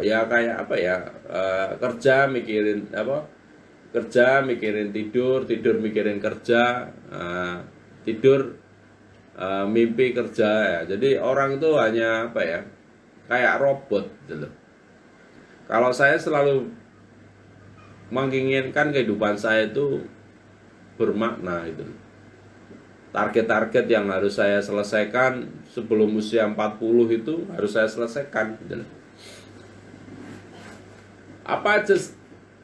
ya kayak apa ya, kerja mikirin apa, kerja mikirin tidur, tidur mikirin kerja, tidur mimpi kerja ya. Jadi orang itu hanya apa ya, kayak robot gitu loh. Kalau saya selalu menginginkan kehidupan saya itu bermakna gitu loh. Target-target yang harus saya selesaikan sebelum usia 40 itu harus saya selesaikan gitu. Apa aja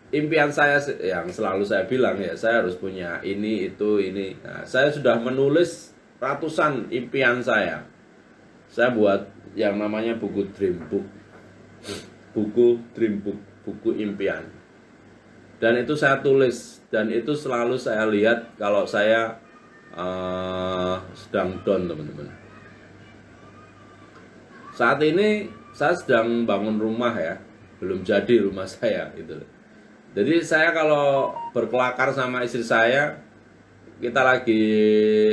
impian saya yang selalu saya bilang ya, saya harus punya ini, itu, ini. Nah, saya sudah menulis ratusan impian saya. Saya buat yang namanya buku Dream Book. Buku Dream Book, buku impian. Dan itu saya tulis, dan itu selalu saya lihat kalau saya sedang down teman-teman. Saat ini saya sedang bangun rumah ya, belum jadi rumah saya gitu. Jadi saya kalau berkelakar sama istri saya, kita lagi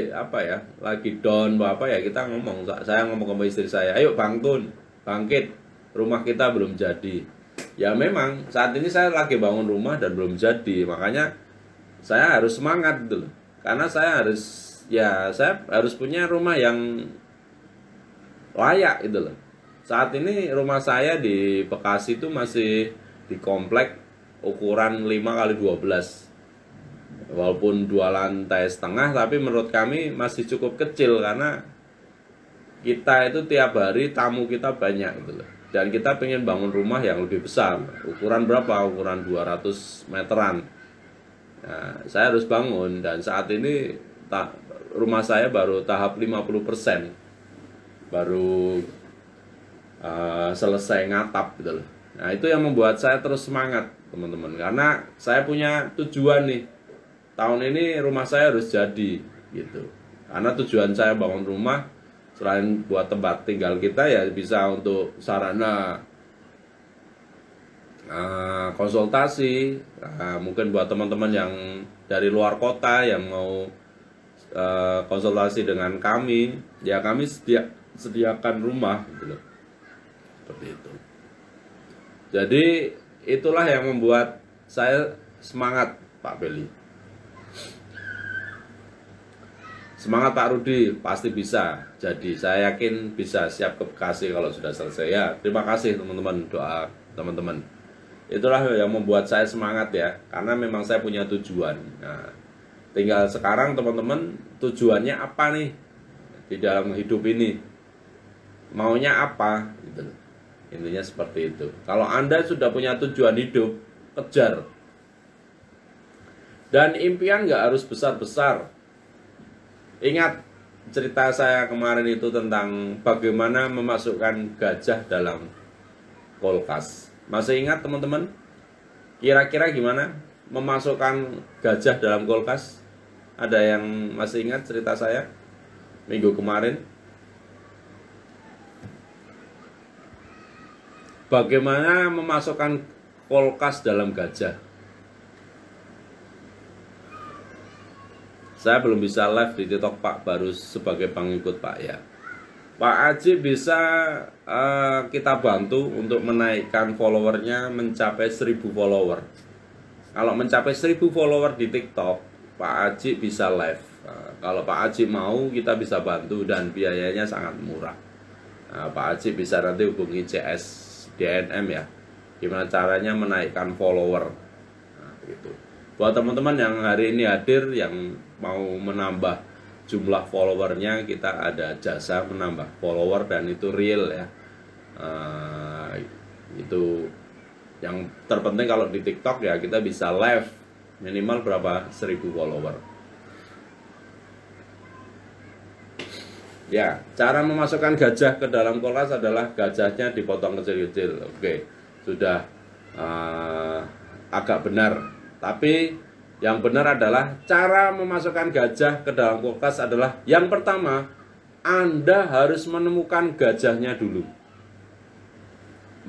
apa ya, lagi down apa ya, kita ngomong, saya ngomong sama istri saya, ayo bangkit, rumah kita belum jadi. Ya memang saat ini saya lagi bangun rumah dan belum jadi, makanya saya harus semangat gitu loh. Karena saya harus punya rumah yang layak gitu loh. Saat ini rumah saya di Bekasi itu masih di komplek ukuran 5x12. Walaupun 2 lantai setengah, tapi menurut kami masih cukup kecil karena kita itu tiap hari tamu kita banyak gitu loh. Dan kita pengen bangun rumah yang lebih besar. Ukuran berapa? Ukuran 200 meteran. Nah, saya harus bangun, dan saat ini rumah saya baru tahap 50%. Baru selesai ngatap gitu loh. Nah, itu yang membuat saya terus semangat, teman-teman. Karena saya punya tujuan nih. Tahun ini rumah saya harus jadi gitu. Karena tujuan saya bangun rumah selain buat tempat tinggal kita, ya bisa untuk sarana konsultasi, mungkin buat teman-teman yang dari luar kota yang mau konsultasi dengan kami, ya kami sediakan rumah gitu loh. Seperti itu. Jadi itulah yang membuat saya semangat, Pak Beli. Semangat Pak Rudi, pasti bisa. Jadi saya yakin bisa, siap ke Bekasi kalau sudah selesai ya. Terima kasih teman-teman, doa teman-teman. Itulah yang membuat saya semangat ya, karena memang saya punya tujuan. Nah, tinggal sekarang teman-teman, tujuannya apa nih di dalam hidup ini? Maunya apa? Gitu. Intinya seperti itu. Kalau Anda sudah punya tujuan hidup, kejar. Dan impian nggak harus besar-besar. Ingat cerita saya kemarin itu tentang bagaimana memasukkan gajah dalam kulkas. Masih ingat teman-teman? Kira-kira gimana memasukkan gajah dalam kulkas? Ada yang masih ingat cerita saya minggu kemarin? Bagaimana memasukkan kulkas dalam gajah? Saya belum bisa live di TikTok Pak, baru sebagai pengikut Pak ya. Pak Aji bisa kita bantu untuk menaikkan followernya mencapai 1000 follower. Kalau mencapai 1000 follower di TikTok, Pak Aji bisa live. Kalau Pak Aji mau, kita bisa bantu dan biayanya sangat murah. Pak Aji bisa nanti hubungi CS DNM ya. Gimana caranya menaikkan follower. Nah, gitu. Buat teman-teman yang hari ini hadir, yang mau menambah jumlah followernya, kita ada jasa menambah follower dan itu real ya. Itu yang terpenting. Kalau di TikTok ya kita bisa live minimal berapa? 1000 follower. Ya, cara memasukkan gajah ke dalam kulkas adalah gajahnya dipotong kecil-kecil. Oke, sudah agak benar. Tapi yang benar adalah cara memasukkan gajah ke dalam kulkas adalah yang pertama, Anda harus menemukan gajahnya dulu.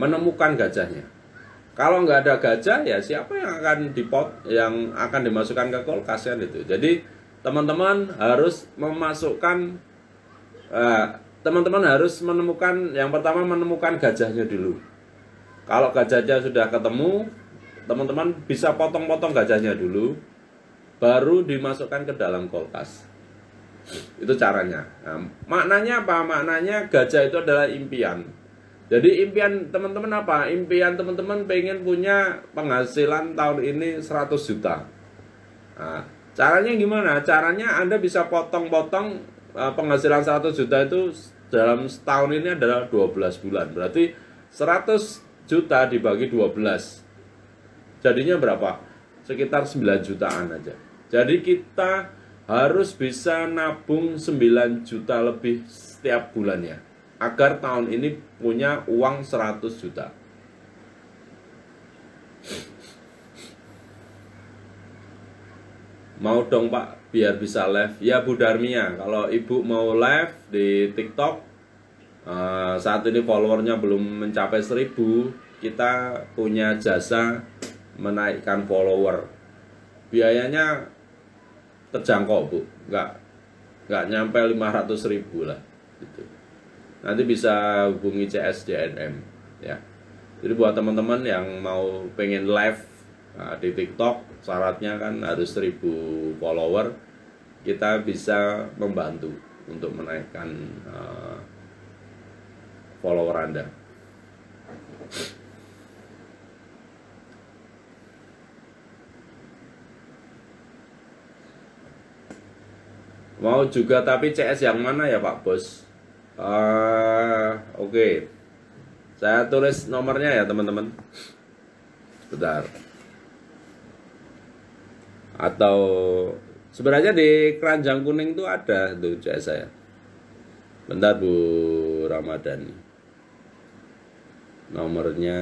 Menemukan gajahnya. Kalau nggak ada gajah, ya siapa yang akan dimasukkan ke kulkas kan itu. Jadi teman-teman harus menemukan, yang pertama menemukan gajahnya dulu. Kalau gajahnya sudah ketemu, teman-teman bisa potong-potong gajahnya dulu, baru dimasukkan ke dalam kulkas. Itu caranya. Nah, maknanya apa? Maknanya gajah itu adalah impian. Jadi impian teman-teman apa? Impian teman-teman pengen punya penghasilan tahun ini 100 juta. Nah, caranya gimana? Caranya Anda bisa potong-potong penghasilan 100 juta itu dalam setahun ini adalah 12 bulan. Berarti 100 juta dibagi 12. Jadinya berapa? Sekitar 9 jutaan aja. Jadi kita harus bisa nabung 9 juta lebih setiap bulannya, agar tahun ini punya uang 100 juta. Mau dong Pak, biar bisa live. Ya Bu Darmia, kalau Ibu mau live di TikTok, saat ini followernya belum mencapai 1000, kita punya jasa menaikkan follower. Biayanya terjangkau Bu, nggak nyampe 500.000 lah gitu. Nanti bisa hubungi CS DNM ya. Jadi buat teman-teman yang mau pengen live Nah, di TikTok syaratnya kan harus 1000 follower. Kita bisa membantu untuk menaikkan follower Anda. Mau juga tapi CS yang mana ya Pak Bos? Oke. Saya tulis nomornya ya teman-teman. Bentar. Atau sebenarnya di keranjang kuning itu ada tuh CS saya. Bentar Bu Ramadhani. Nomornya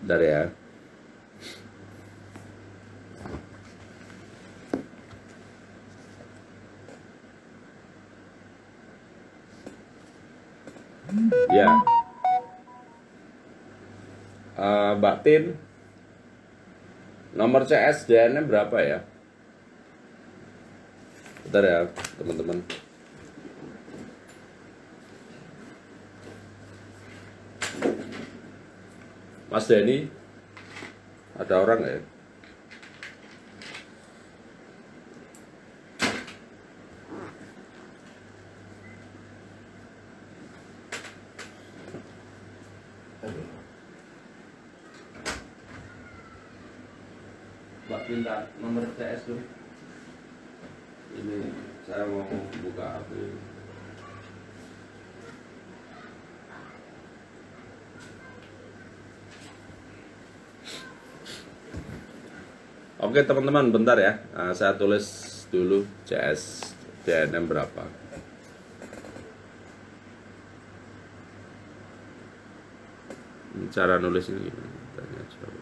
bentar ya. Ya, Mbak Tin, nomor CSDN-nya berapa ya? Bentar ya, teman-teman. Mas Denny, ada orang nggak ya? Mbak minta nomor CS dulu. Ini saya mau buka HP. Oke teman-teman, bentar ya. Saya tulis dulu CS DNM berapa. Cara nulis ini gimana? Tanya jawab.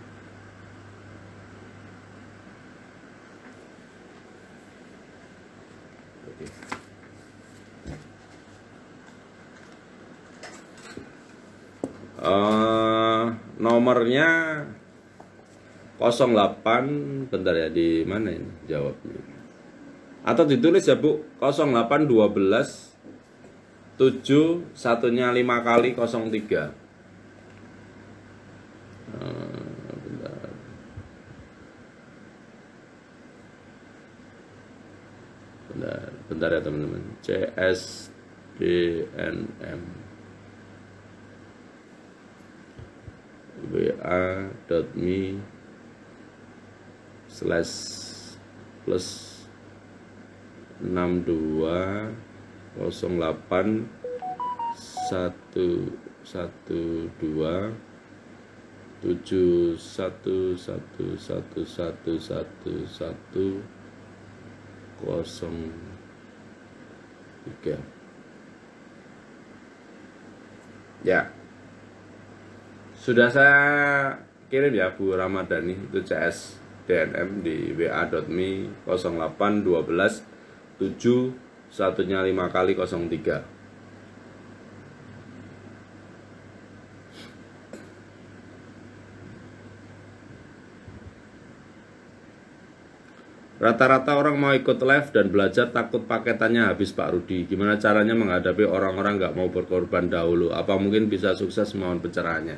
Oke. Nomornya 08, bentar ya, di mana ini jawabnya? Atau ditulis ya Bu, 0812 7 satunya 5 kali 03. Bentar. Bentar ya teman-teman. CSDNM wa.me /plus 62 08 112 7 1 1 1 1 1 1 03. Ya, sudah saya kirim ya Bu Ramadhani, itu CS DNM di wa.me 0812 7 satunya 5 kali 03. Rata-rata orang mau ikut live dan belajar takut paketannya habis Pak Rudi. Gimana caranya menghadapi orang-orang nggak mau berkorban dahulu? Apa mungkin bisa sukses mohon pencerahannya?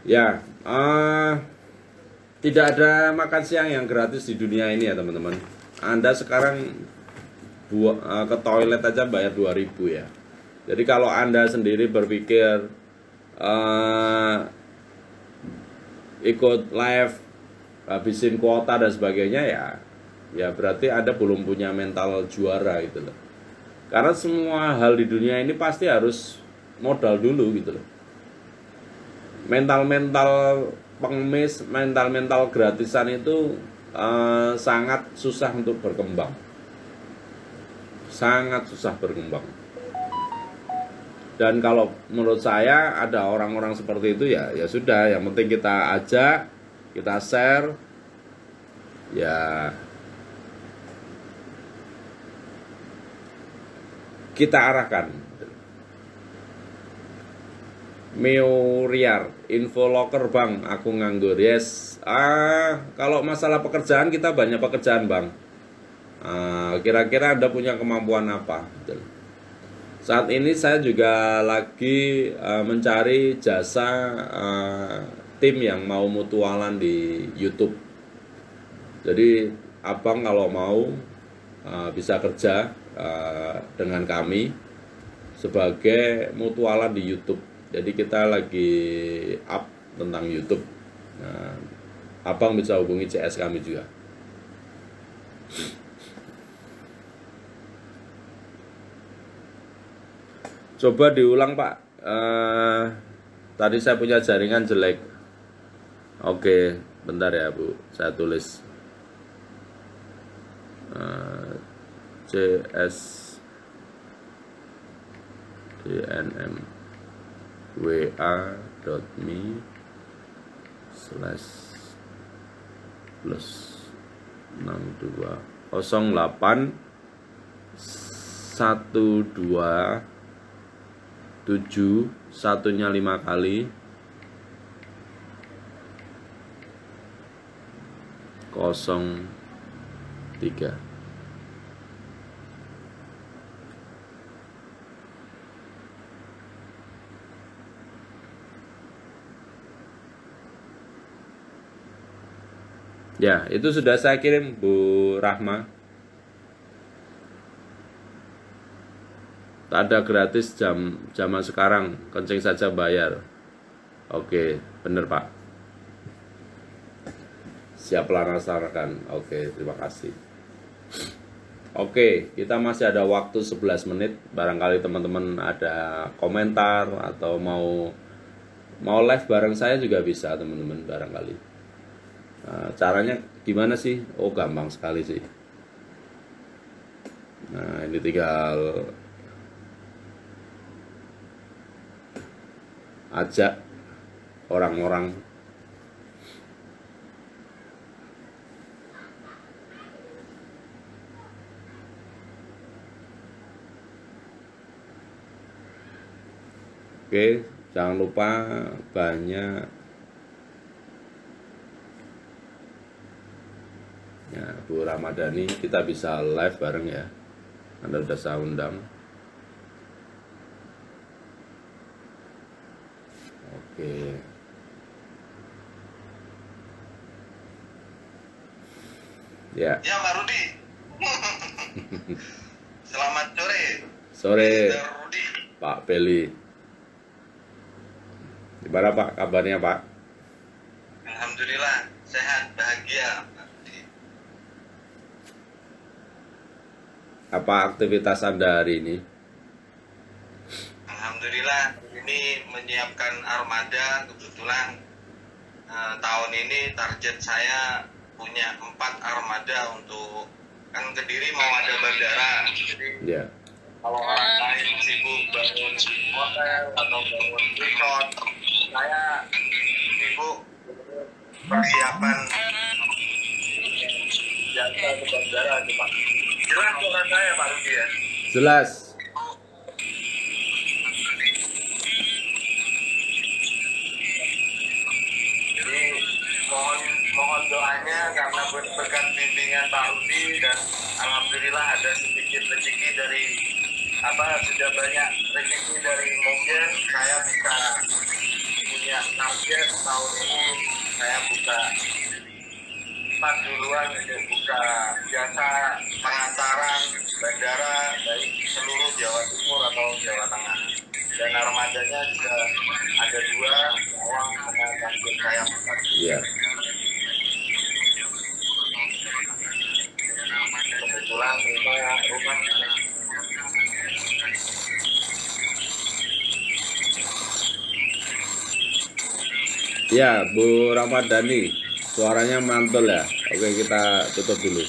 Ya, tidak ada makan siang yang gratis di dunia ini ya teman-teman. Anda sekarang ke toilet aja bayar 2.000 ya. Jadi kalau Anda sendiri berpikir ikut live, habisin kuota dan sebagainya, ya berarti Anda belum punya mental juara gitu loh. Karena semua hal di dunia ini pasti harus modal dulu gitu loh. Mental-mental pengemis, mental-mental gratisan itu sangat susah untuk berkembang. Sangat susah berkembang. Dan kalau menurut saya ada orang-orang seperti itu ya sudah, yang penting kita ajak, kita share, ya kita arahkan. Meuriar, info locker bang, aku nganggur. Yes. Kalau masalah pekerjaan kita banyak pekerjaan bang. Kira-kira Anda punya kemampuan apa? Saat ini saya juga lagi mencari jasa tim yang mau mutualan di YouTube. Jadi abang kalau mau bisa kerja dengan kami sebagai mutualan di YouTube. Jadi kita lagi up tentang YouTube. Nah, abang bisa hubungi CS kami juga. Coba diulang Pak. Tadi saya punya jaringan jelek. Oke, bentar ya Bu. Saya tulis CS dnm wa.me/+08 satunya 5 kali 03. Ya, itu sudah saya kirim Bu Rahma. Tak ada gratis zaman sekarang, kencing saja bayar. Oke, bener Pak. Siap laksanakan. Oke, terima kasih. Oke, kita masih ada waktu 11 menit. Barangkali teman-teman ada komentar atau mau live bareng saya juga bisa teman-teman barangkali. Caranya gimana sih? Oh, gampang sekali sih. Nah, ini tinggal ajak orang-orang. Oke, jangan lupa banyak ya Bu Ramadhani, kita bisa live bareng ya. Anda udah saya undang. Oke. Ya. Ya Pak Rudi. Selamat sore. Sore. Rudi. Pak Beli. Gimana Pak kabarnya Pak? Alhamdulillah sehat bahagia. Apa aktivitas Anda hari ini? Alhamdulillah ini menyiapkan armada. Kebetulan tahun ini target saya punya 4 armada untuk kan Kediri mau ada bandara. Jadi kalau orang lain sibuk bangun hotel atau bangun resort, saya sibuk persiapan jasa ke bandara nih Pak. Jelas suara saya Pak Rudi ya? Jelas. Jadi mohon doanya karena berkat bimbingan Pak Rudi dan alhamdulillah ada sedikit rezeki dari sudah banyak rezeki dari mungkin saya bisa punya target tahun ini saya buka duluan untuk buka jasa pengantaran bandara dari seluruh Jawa Timur atau Jawa Tengah, dan armadanya juga ada 2 orang dengan target saya 4. Iya. Kebetulan rumah Ya, Bu Ramadhani, suaranya mantul ya. Oke, kita tutup dulu.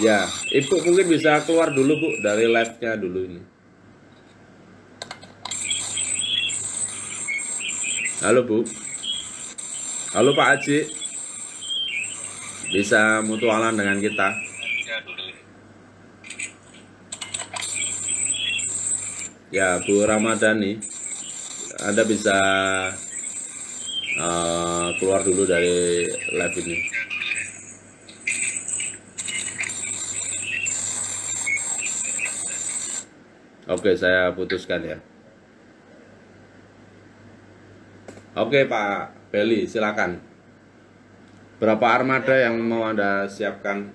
Ya, Ibu mungkin bisa keluar dulu Bu dari live-nya dulu ini. Halo Bu. Halo Pak Haji. bisa mutualan dengan kita. Ya, Bu Ramadhani, Anda bisa keluar dulu dari live ini. Oke, saya putuskan ya. Oke, Pak Beli, silakan. Berapa armada yang mau Anda siapkan?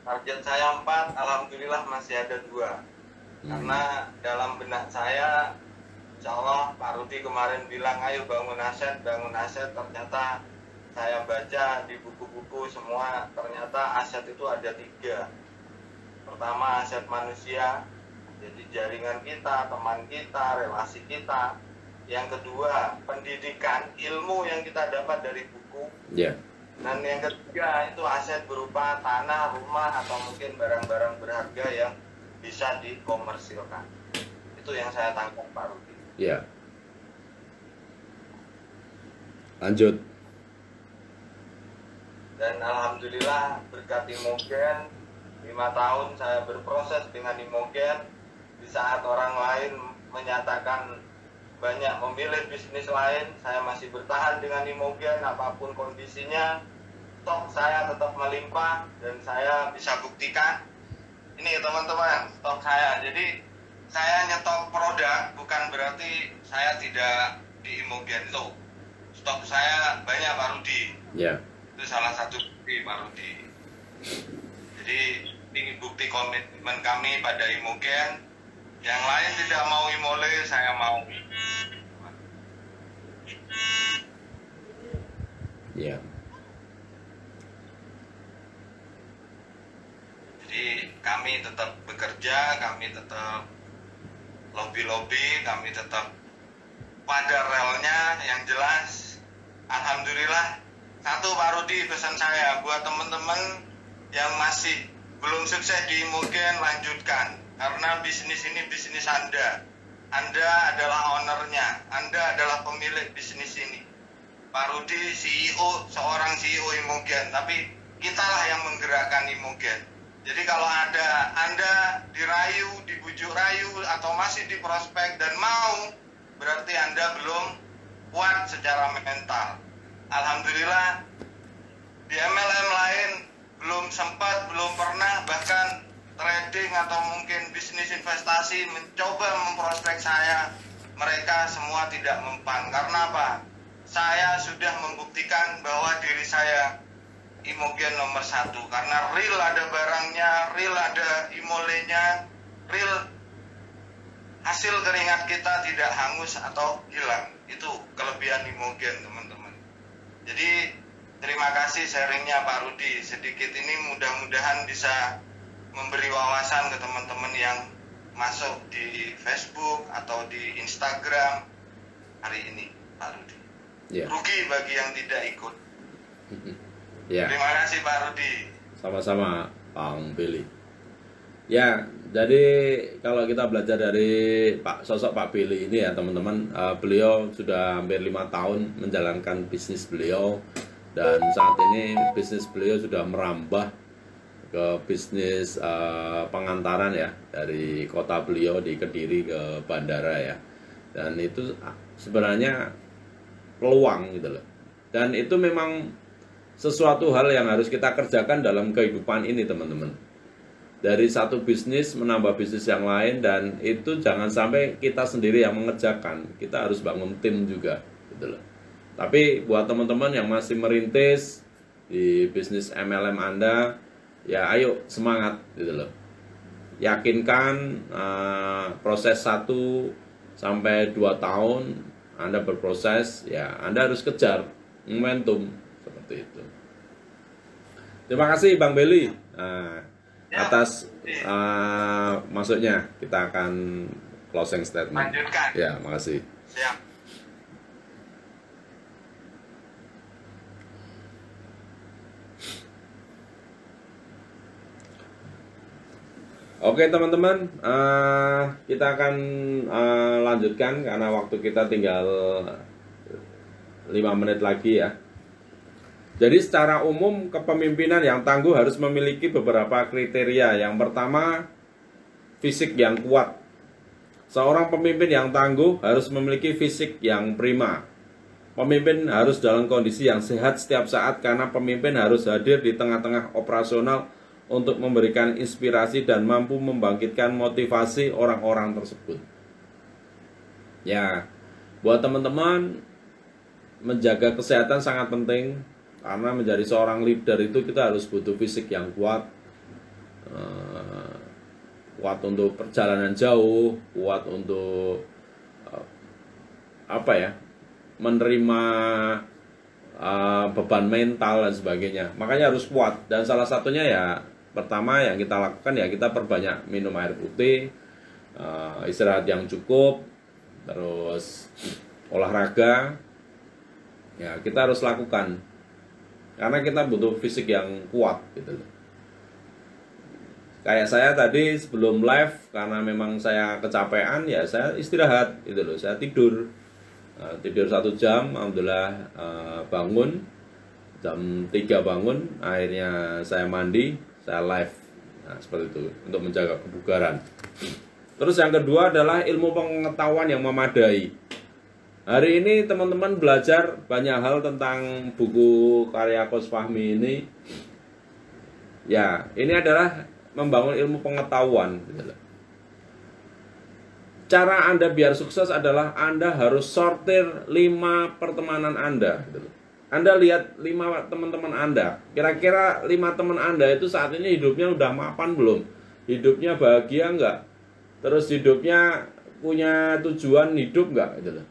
Target saya 4, alhamdulillah masih ada 2. Karena dalam benak saya, insya Allah Pak Rudi kemarin bilang ayo bangun aset. Ternyata saya baca di buku-buku semua, ternyata aset itu ada 3. Pertama aset manusia, jadi jaringan kita, teman kita, relasi kita. Yang kedua pendidikan, ilmu yang kita dapat dari buku. Dan yang ketiga itu aset berupa tanah, rumah, atau mungkin barang-barang berharga yang bisa dikomersilkan. Itu yang saya tangkap Pak Rudi. Ya. Lanjut. Dan alhamdulillah berkat Imogen, 5 tahun saya berproses dengan Imogen. Di saat orang lain menyatakan banyak memilih bisnis lain, saya masih bertahan dengan Imogen apapun kondisinya. Stok saya tetap melimpah dan saya bisa buktikan. Ini teman-teman, stok saya. Jadi saya nyetok produk bukan berarti saya tidak di Imogen itu. Stok saya banyak Pak Rudi. Ya. Itu salah satu bukti Pak Rudi. Jadi ini bukti komitmen kami pada Imogen. Yang lain tidak mau Imole, saya mau. Ya. Jadi kami tetap bekerja, kami tetap lobby-lobby, kami tetap pada relnya yang jelas. Alhamdulillah. Satu Pak Rudi, pesan saya buat teman-teman yang masih belum sukses di Imogen, lanjutkan. Karena bisnis ini bisnis Anda. Anda adalah ownernya, Anda adalah pemilik bisnis ini. Pak Rudi CEO, seorang CEO Imogen, tapi kitalah yang menggerakkan Imogen. Jadi kalau ada Anda dirayu, dibujuk rayu, atau masih di prospek dan mau, berarti Anda belum kuat secara mental. Alhamdulillah, di MLM lain belum sempat, belum pernah, bahkan trading atau mungkin bisnis investasi mencoba memprospek saya, mereka semua tidak mempan. Karena apa? Saya sudah membuktikan bahwa diri saya Imogen nomor 1. Karena real ada barangnya, real ada imolenya, real hasil keringat kita tidak hangus atau hilang. Itu kelebihan Imogen, teman-teman. Jadi terima kasih sharingnya Pak Rudi. Sedikit ini mudah-mudahan bisa memberi wawasan ke teman-teman yang masuk di Facebook atau di Instagram hari ini, Pak Rudi. Ya. Rugi bagi yang tidak ikut. Ya. Terima kasih Pak Rudi. Sama-sama, Bang Billy. Ya, jadi kalau kita belajar dari sosok Pak Billy ini ya teman-teman, beliau sudah hampir 5 tahun menjalankan bisnis beliau, dan saat ini bisnis beliau sudah merambah ke bisnis pengantaran ya, dari kota beliau di Kediri ke bandara ya. Dan itu sebenarnya peluang gitu loh. Dan itu memang sesuatu hal yang harus kita kerjakan dalam kehidupan ini teman-teman. Dari satu bisnis menambah bisnis yang lain, dan itu jangan sampai kita sendiri yang mengerjakan. Kita harus bangun tim juga gitu loh. Tapi buat teman-teman yang masih merintis di bisnis MLM Anda, ya ayo semangat gitu loh. Yakinkan proses 1 sampai 2 tahun Anda berproses, ya Anda harus kejar momentum seperti itu. Terima kasih Bang Beli atas masuknya. Kita akan closing statement. Lanjutkan. Ya, makasih. Siap. Oke teman-teman, kita akan lanjutkan karena waktu kita tinggal 5 menit lagi ya. Jadi secara umum kepemimpinan yang tangguh harus memiliki beberapa kriteria. Yang pertama, fisik yang kuat. Seorang pemimpin yang tangguh harus memiliki fisik yang prima. Pemimpin harus dalam kondisi yang sehat setiap saat karena pemimpin harus hadir di tengah-tengah operasional untuk memberikan inspirasi dan mampu membangkitkan motivasi orang-orang tersebut. Ya, buat teman-teman, menjaga kesehatan sangat penting. Karena menjadi seorang leader itu kita harus butuh fisik yang kuat, kuat untuk perjalanan jauh, kuat untuk menerima beban mental dan sebagainya. Makanya harus kuat. Dan salah satunya ya pertama yang kita lakukan ya kita perbanyak minum air putih, istirahat yang cukup, terus olahraga. Ya kita harus lakukan. Karena kita butuh fisik yang kuat gitu loh. Kayak saya tadi sebelum live, karena memang saya kecapean, ya saya istirahat gitu loh. Saya tidur 1 jam, alhamdulillah bangun jam 3 bangun, akhirnya saya mandi, saya live. Nah, seperti itu untuk menjaga kebugaran. Terus yang kedua adalah ilmu pengetahuan yang memadai. Hari ini teman-teman belajar banyak hal tentang buku karya Coach Fahmi ini. Ya, ini adalah membangun ilmu pengetahuan. Cara Anda biar sukses adalah Anda harus sortir 5 pertemanan Anda. Anda lihat 5 teman-teman Anda. Kira-kira 5 teman Anda itu saat ini hidupnya udah mapan belum? Hidupnya bahagia enggak? Terus hidupnya punya tujuan hidup enggak? Gitu loh.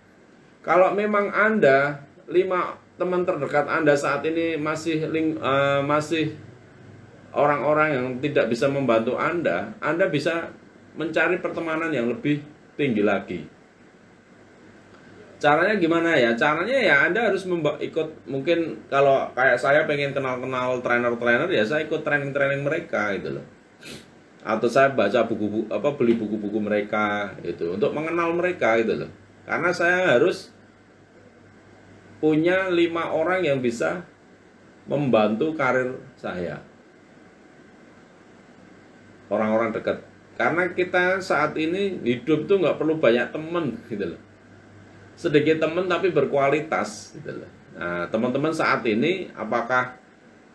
Kalau memang Anda 5 teman terdekat Anda saat ini masih orang-orang yang tidak bisa membantu Anda bisa mencari pertemanan yang lebih tinggi lagi. Caranya gimana ya? Caranya ya Anda harus ikut, mungkin kalau kayak saya pengen kenal-kenal trainer-trainer ya saya ikut training-training mereka gitu loh. Atau saya baca buku-buku beli buku-buku mereka itu untuk mengenal mereka gitu loh. Karena saya harus punya 5 orang yang bisa membantu karir saya. Orang-orang dekat. Karena kita saat ini hidup tuh nggak perlu banyak teman gitu loh. Sedikit teman tapi berkualitas gitu loh. Nah, teman-teman saat ini apakah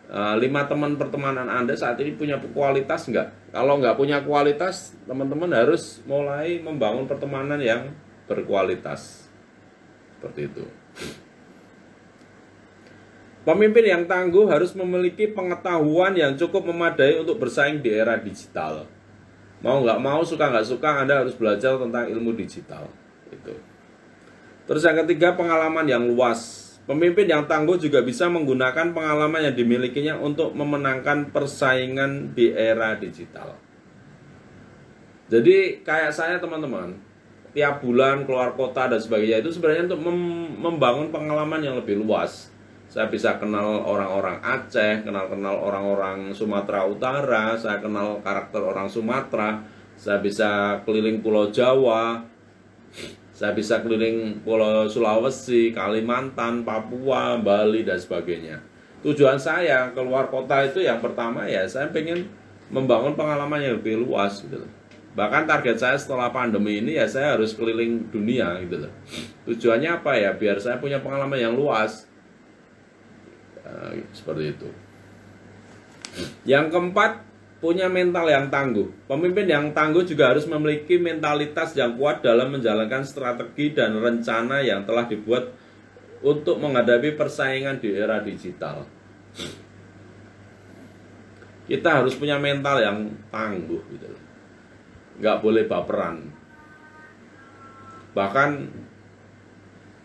5 teman pertemanan Anda saat ini punya kualitas nggak? Kalau nggak punya kualitas, teman-teman harus mulai membangun pertemanan yang berkualitas. Seperti itu. Pemimpin yang tangguh harus memiliki pengetahuan yang cukup memadai untuk bersaing di era digital. Mau nggak mau, suka nggak suka, Anda harus belajar tentang ilmu digital. Itu. Terus yang ketiga, pengalaman yang luas. Pemimpin yang tangguh juga bisa menggunakan pengalaman yang dimilikinya untuk memenangkan persaingan di era digital. Jadi kayak saya teman-teman, tiap bulan keluar kota dan sebagainya itu sebenarnya untuk membangun pengalaman yang lebih luas. Saya bisa kenal orang-orang Aceh, kenal orang-orang Sumatera Utara, saya kenal karakter orang Sumatera, saya bisa keliling Pulau Jawa, saya bisa keliling Pulau Sulawesi, Kalimantan, Papua, Bali, dan sebagainya. Tujuan saya keluar kota itu yang pertama ya saya pengen membangun pengalaman yang lebih luas gitu loh. Bahkan target saya setelah pandemi ini ya saya harus keliling dunia gitu loh. Tujuannya apa ya? Biar saya punya pengalaman yang luas. Seperti itu. Yang keempat, punya mental yang tangguh. Pemimpin yang tangguh juga harus memiliki mentalitas yang kuat dalam menjalankan strategi dan rencana yang telah dibuat untuk menghadapi persaingan di era digital. Kita harus punya mental yang tangguh gitu loh. Nggak boleh baperan. Bahkan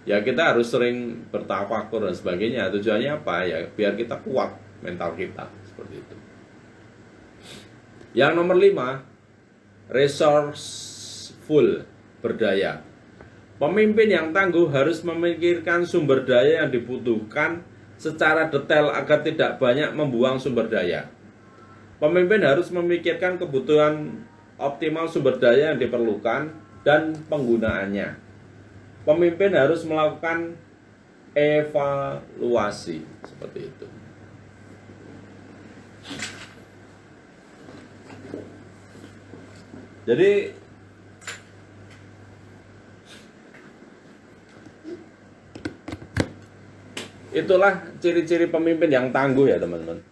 ya kita harus sering bertafakur dan sebagainya. Tujuannya apa ya? Biar kita kuat mental kita. Seperti itu. Yang nomor 5, resourceful, berdaya. Pemimpin yang tangguh harus memikirkan sumber daya yang dibutuhkan secara detail agar tidak banyak membuang sumber daya. Pemimpin harus memikirkan kebutuhan optimal sumber daya yang diperlukan dan penggunaannya. Pemimpin harus melakukan evaluasi seperti itu. Jadi itulah ciri-ciri pemimpin yang tangguh ya teman-teman.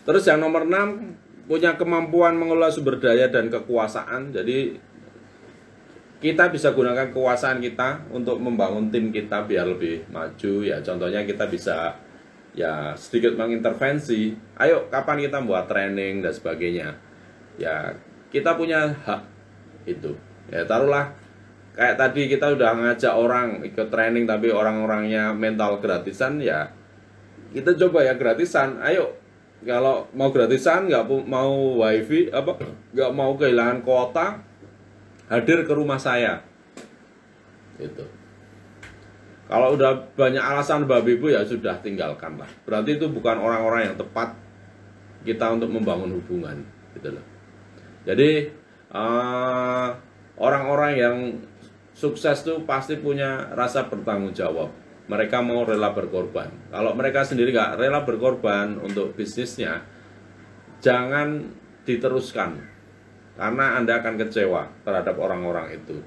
Terus yang nomor 6, punya kemampuan mengelola sumber daya dan kekuasaan. Jadi kita bisa gunakan kekuasaan kita untuk membangun tim kita biar lebih maju ya. Contohnya kita bisa ya sedikit mengintervensi. Ayo kapan kita buat training dan sebagainya. Ya kita punya hak itu. Ya taruhlah kayak tadi kita udah ngajak orang ikut training tapi orang-orangnya mental gratisan, ya kita coba ya gratisan. Ayo kalau mau gratisan, nggak mau wifi nggak mau kehilangan kuota, hadir ke rumah saya itu. Kalau udah banyak alasan babi ibu ya sudah tinggalkan lah. Berarti itu bukan orang-orang yang tepat kita untuk membangun hubungan gitu loh. Jadi orang-orang yang sukses tuh pasti punya rasa bertanggung jawab. Mereka mau rela berkorban. Kalau mereka sendiri nggak rela berkorban untuk bisnisnya, jangan diteruskan, karena Anda akan kecewa terhadap orang-orang itu.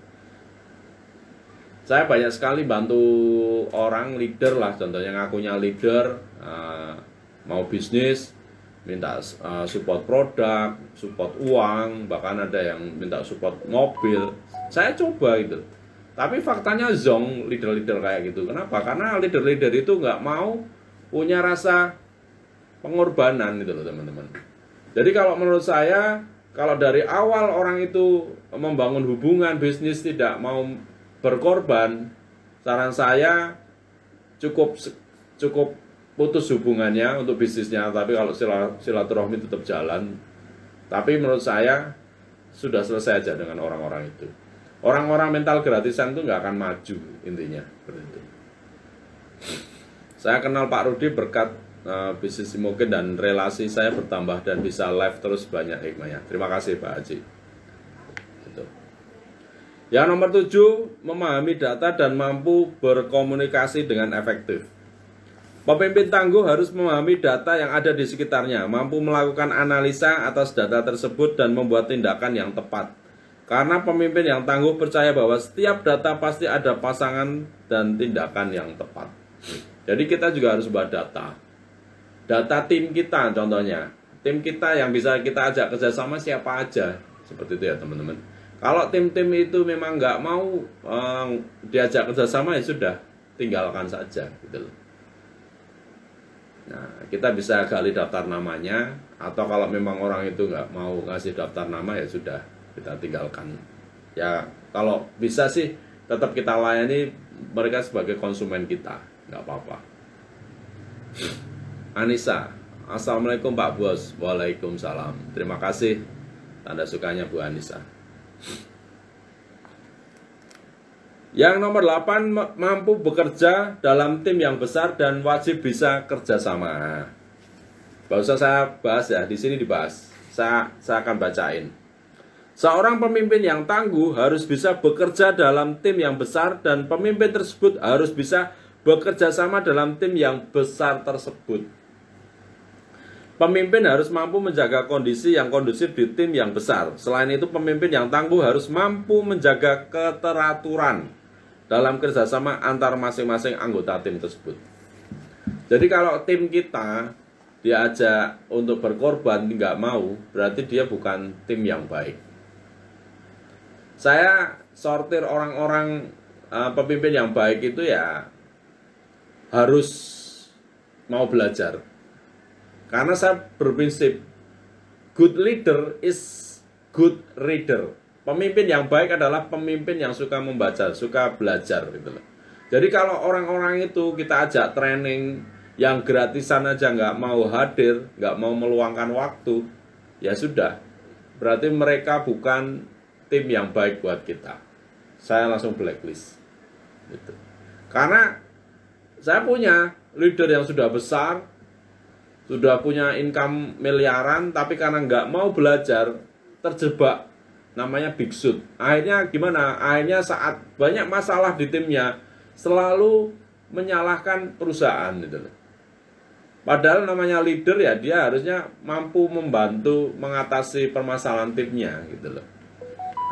Saya banyak sekali bantu orang leader lah, contohnya ngakunya leader, mau bisnis, minta support produk, support uang, bahkan ada yang minta support mobil. Saya coba gitu. Tapi faktanya zong leader-leader kayak gitu. Kenapa? Karena leader-leader itu nggak mau punya rasa pengorbanan gitu loh teman-teman. Jadi kalau menurut saya, kalau dari awal orang itu membangun hubungan bisnis tidak mau berkorban, saran saya cukup putus hubungannya untuk bisnisnya. Tapi kalau silaturahmi tetap jalan. Tapi menurut saya sudah selesai aja dengan orang-orang itu. Orang-orang mental gratisan itu nggak akan maju intinya seperti itu. Saya kenal Pak Rudi berkat bisnis Imogen dan relasi saya bertambah dan bisa live terus banyak hikmahnya. Terima kasih Pak Haji. Gitu. Yang nomor 7, memahami data dan mampu berkomunikasi dengan efektif. Pemimpin tangguh harus memahami data yang ada di sekitarnya, mampu melakukan analisa atas data tersebut dan membuat tindakan yang tepat. Karena pemimpin yang tangguh percaya bahwa setiap data pasti ada pasangan dan tindakan yang tepat. Jadi kita juga harus buat data. Data tim kita contohnya. Tim kita yang bisa kita ajak kerjasama siapa aja. Seperti itu ya teman-teman. Kalau tim-tim itu memang nggak mau diajak kerjasama ya sudah, tinggalkan saja gitu loh. Nah, kita bisa gali daftar namanya. Atau kalau memang orang itu nggak mau ngasih daftar nama ya sudah, kita tinggalkan. Ya kalau bisa sih tetap kita layani mereka sebagai konsumen kita, nggak apa-apa. Anissa, assalamualaikum Pak Bos. Waalaikumsalam. Terima kasih tanda sukanya Bu Anissa. Yang nomor 8, mampu bekerja dalam tim yang besar dan wajib bisa kerjasama. Gak usah saya bahas ya, di sini dibahas. Saya akan bacain. Seorang pemimpin yang tangguh harus bisa bekerja dalam tim yang besar dan pemimpin tersebut harus bisa bekerja sama dalam tim yang besar tersebut. Pemimpin harus mampu menjaga kondisi yang kondusif di tim yang besar. Selain itu, pemimpin yang tangguh harus mampu menjaga keteraturan dalam kerjasama antar masing-masing anggota tim tersebut. Jadi kalau tim kita diajak untuk berkorban nggak mau, berarti dia bukan tim yang baik. Saya sortir orang-orang pemimpin yang baik itu ya harus mau belajar. Karena saya berprinsip good leader is good reader. Pemimpin yang baik adalah pemimpin yang suka membaca, suka belajar gitu loh. Jadi kalau orang-orang itu kita ajak training yang gratisan aja nggak mau hadir, nggak mau meluangkan waktu, ya sudah. Berarti mereka bukan tim yang baik buat kita. Saya langsung blacklist. Gitu. Karena saya punya leader yang sudah besar, sudah punya income miliaran, tapi karena nggak mau belajar, terjebak, namanya big shoot. Akhirnya gimana? Akhirnya saat banyak masalah di timnya, selalu menyalahkan perusahaan gitu loh. Padahal namanya leader ya dia harusnya mampu membantu mengatasi permasalahan timnya gitu loh.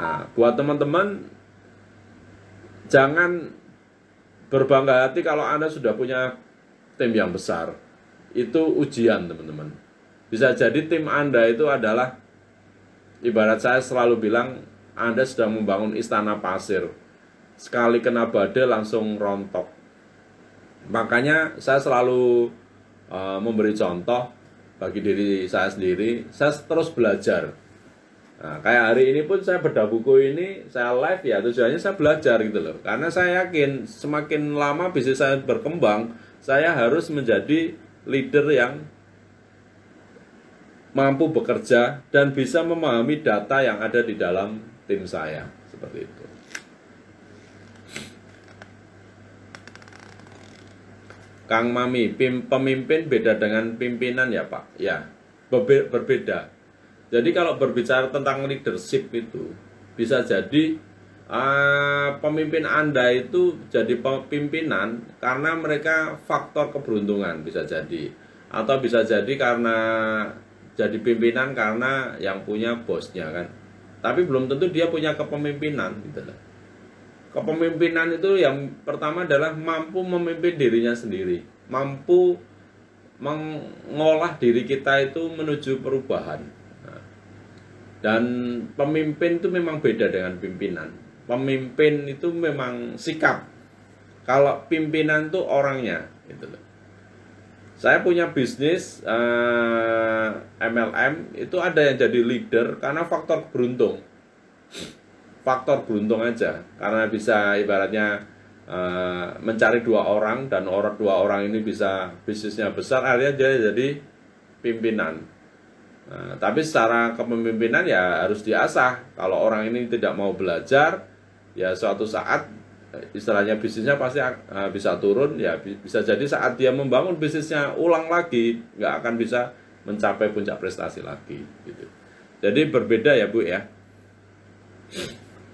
Nah, buat teman-teman jangan berbangga hati kalau Anda sudah punya tim yang besar. Itu ujian teman-teman. Bisa jadi tim Anda itu adalah, ibarat saya selalu bilang, Anda sedang membangun istana pasir. Sekali kena badai langsung rontok. Makanya saya selalu memberi contoh bagi diri saya sendiri. Saya terus belajar. Nah, kayak hari ini pun saya bedah buku ini, saya live ya, tujuannya saya belajar gitu loh. Karena saya yakin semakin lama bisnis saya berkembang, saya harus menjadi leader yang mampu bekerja dan bisa memahami data yang ada di dalam tim saya. Seperti itu. Kang Mami, pemimpin beda dengan pimpinan ya Pak? Ya, berbeda. Jadi kalau berbicara tentang leadership itu, bisa jadi pemimpin Anda itu jadi pimpinan karena mereka faktor keberuntungan, bisa jadi. Atau bisa jadi karena jadi pimpinan karena yang punya bosnya kan. Tapi belum tentu dia punya kepemimpinan gitu loh. Kepemimpinan itu yang pertama adalah mampu memimpin dirinya sendiri, mampu mengolah diri kita itu menuju perubahan. Nah, dan pemimpin itu memang beda dengan pimpinan. Pemimpin itu memang sikap. Kalau pimpinan itu orangnya, gitu loh. Saya punya bisnis MLM itu ada yang jadi leader karena faktor beruntung. Faktor beruntung aja, karena bisa ibaratnya mencari 2 orang dan dua orang ini bisa bisnisnya besar, akhirnya dia jadi pimpinan. Tapi secara kepemimpinan ya harus diasah. Kalau orang ini tidak mau belajar, ya suatu saat istilahnya bisnisnya pasti bisa turun. Ya bisa jadi saat dia membangun bisnisnya ulang lagi, nggak akan bisa mencapai puncak prestasi lagi. Gitu. Jadi berbeda ya Bu ya.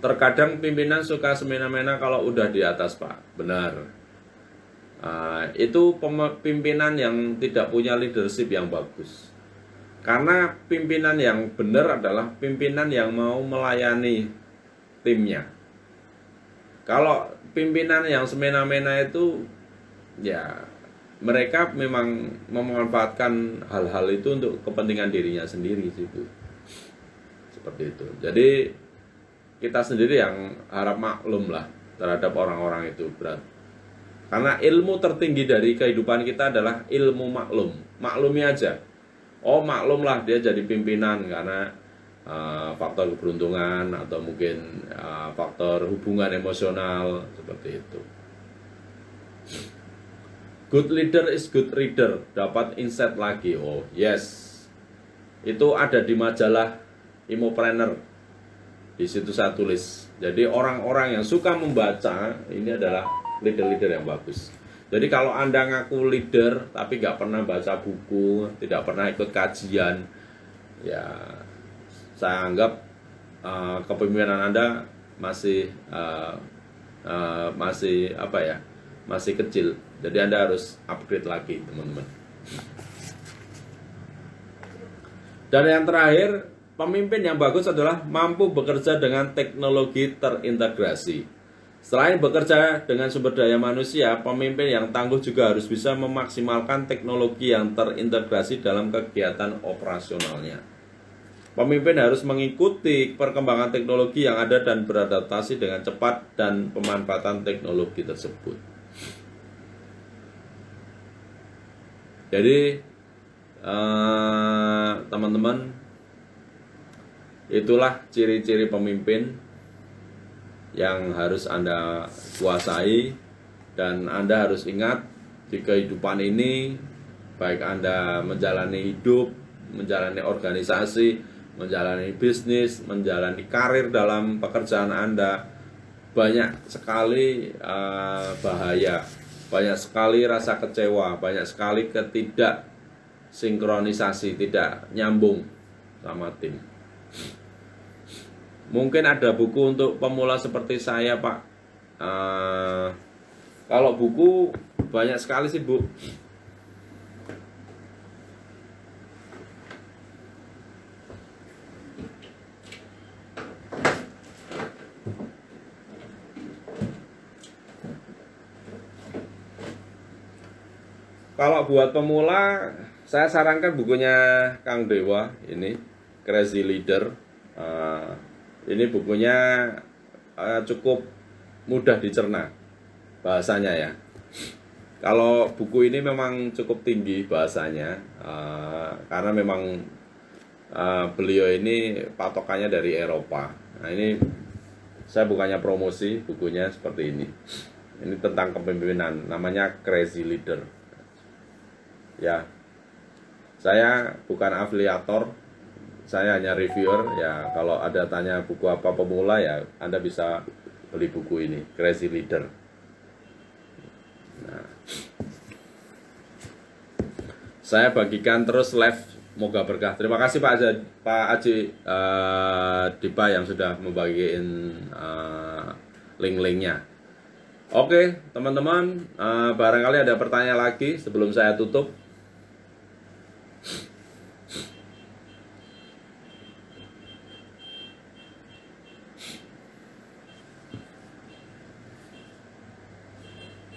Terkadang pimpinan suka semena-mena kalau udah di atas Pak, benar. Itu pimpinan yang tidak punya leadership yang bagus. Karena pimpinan yang benar adalah pimpinan yang mau melayani timnya. Kalau pimpinan yang semena-mena itu, ya mereka memang memanfaatkan hal-hal itu untuk kepentingan dirinya sendiri sih Bu. Seperti itu. Jadi kita sendiri yang harap maklum lah terhadap orang-orang itu berat. Karena ilmu tertinggi dari kehidupan kita adalah ilmu maklum. Maklumi aja. Oh maklum lah dia jadi pimpinan karena faktor keberuntungan atau mungkin faktor hubungan emosional seperti itu. Good leader is good reader. Dapat insight lagi. Oh yes. Itu ada di majalah Imopreneur. Di situ saya tulis. Jadi orang-orang yang suka membaca ini adalah leader-leader yang bagus. Jadi kalau Anda ngaku leader tapi nggak pernah baca buku, tidak pernah ikut kajian, ya saya anggap kepemimpinan Anda masih masih kecil. Jadi Anda harus upgrade lagi teman-teman. Dan yang terakhir, pemimpin yang bagus adalah mampu bekerja dengan teknologi terintegrasi. Selain bekerja dengan sumber daya manusia, pemimpin yang tangguh juga harus bisa memaksimalkan teknologi yang terintegrasi dalam kegiatan operasionalnya. Pemimpin harus mengikuti perkembangan teknologi yang ada dan beradaptasi dengan cepat dan pemanfaatan teknologi tersebut. Jadi, teman-teman, itulah ciri-ciri pemimpin yang harus Anda kuasai. Dan Anda harus ingat di kehidupan ini, baik Anda menjalani hidup, menjalani organisasi, menjalani bisnis, menjalani karir dalam pekerjaan Anda, banyak sekali bahaya, banyak sekali rasa kecewa, banyak sekali ketidaksinkronisasi, tidak nyambung sama tim. Mungkin ada buku untuk pemula seperti saya Pak. Kalau buku banyak sekali sih Bu. Kalau buat pemula, saya sarankan bukunya Kang Dewa ini, Crazy Leader. Ini bukunya cukup mudah dicerna bahasanya ya. Kalau buku ini memang cukup tinggi bahasanya, karena memang beliau ini patokannya dari Eropa. Nah ini saya bukannya promosi, bukunya seperti ini. Ini tentang kepemimpinan, namanya Crazy Leader. Ya, saya bukan afiliator, saya hanya reviewer. Ya, kalau ada tanya buku apa pemula ya, Anda bisa beli buku ini, Crazy Leader. Nah, saya bagikan terus live, moga berkah. Terima kasih Pak Aji Dipa yang sudah membagiin link-linknya. Oke, teman-teman, barangkali ada pertanyaan lagi sebelum saya tutup.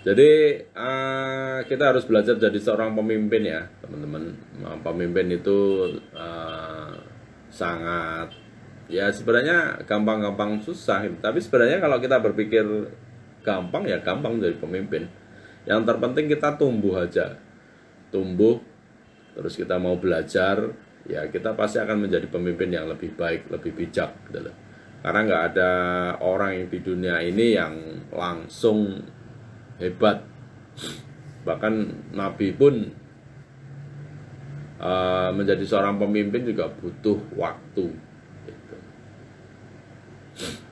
Jadi kita harus belajar jadi seorang pemimpin ya teman-teman. Pemimpin itu sangat, ya sebenarnya gampang-gampang susah. Tapi sebenarnya kalau kita berpikir gampang ya gampang jadi pemimpin. Yang terpenting kita tumbuh aja. Tumbuh, terus kita mau belajar, ya kita pasti akan menjadi pemimpin yang lebih baik, lebih bijak gitu loh. Karena nggak ada orang yang di dunia ini yang langsung hebat. Bahkan Nabi pun menjadi seorang pemimpin juga butuh waktu gitu.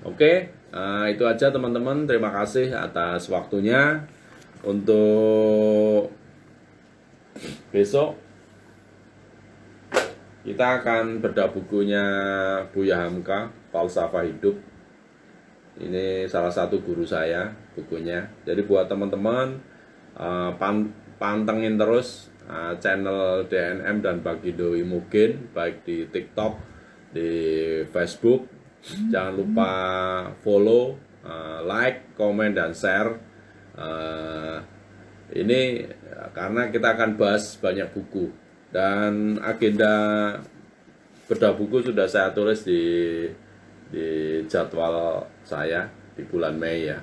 Oke, itu aja teman-teman. Terima kasih atas waktunya. Untuk besok kita akan bedah bukunya Buya Hamka, Falsafah Hidup. Ini salah satu guru saya bukunya. Jadi buat teman-teman pantengin terus channel DNM dan Bagindo Imogen, baik di TikTok, di Facebook. Jangan lupa follow, like, komen, dan share. Ini karena kita akan bahas banyak buku. Dan agenda bedah buku sudah saya tulis di jadwal saya di bulan Mei ya.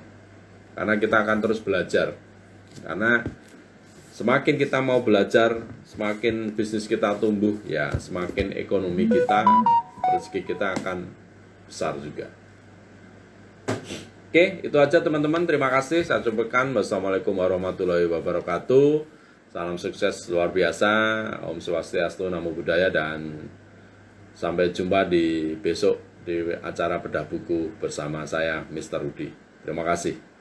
Karena kita akan terus belajar. Karena semakin kita mau belajar, semakin bisnis kita tumbuh, ya semakin ekonomi kita, rezeki kita akan besar juga. Oke, itu aja teman-teman. Terima kasih. Saya ucapkan wassalamualaikum warahmatullahi wabarakatuh. Salam sukses luar biasa. Om Swastiastu, Namo Buddhaya, dan sampai jumpa di besok di acara bedah buku bersama saya, Mr. Rudi. Terima kasih.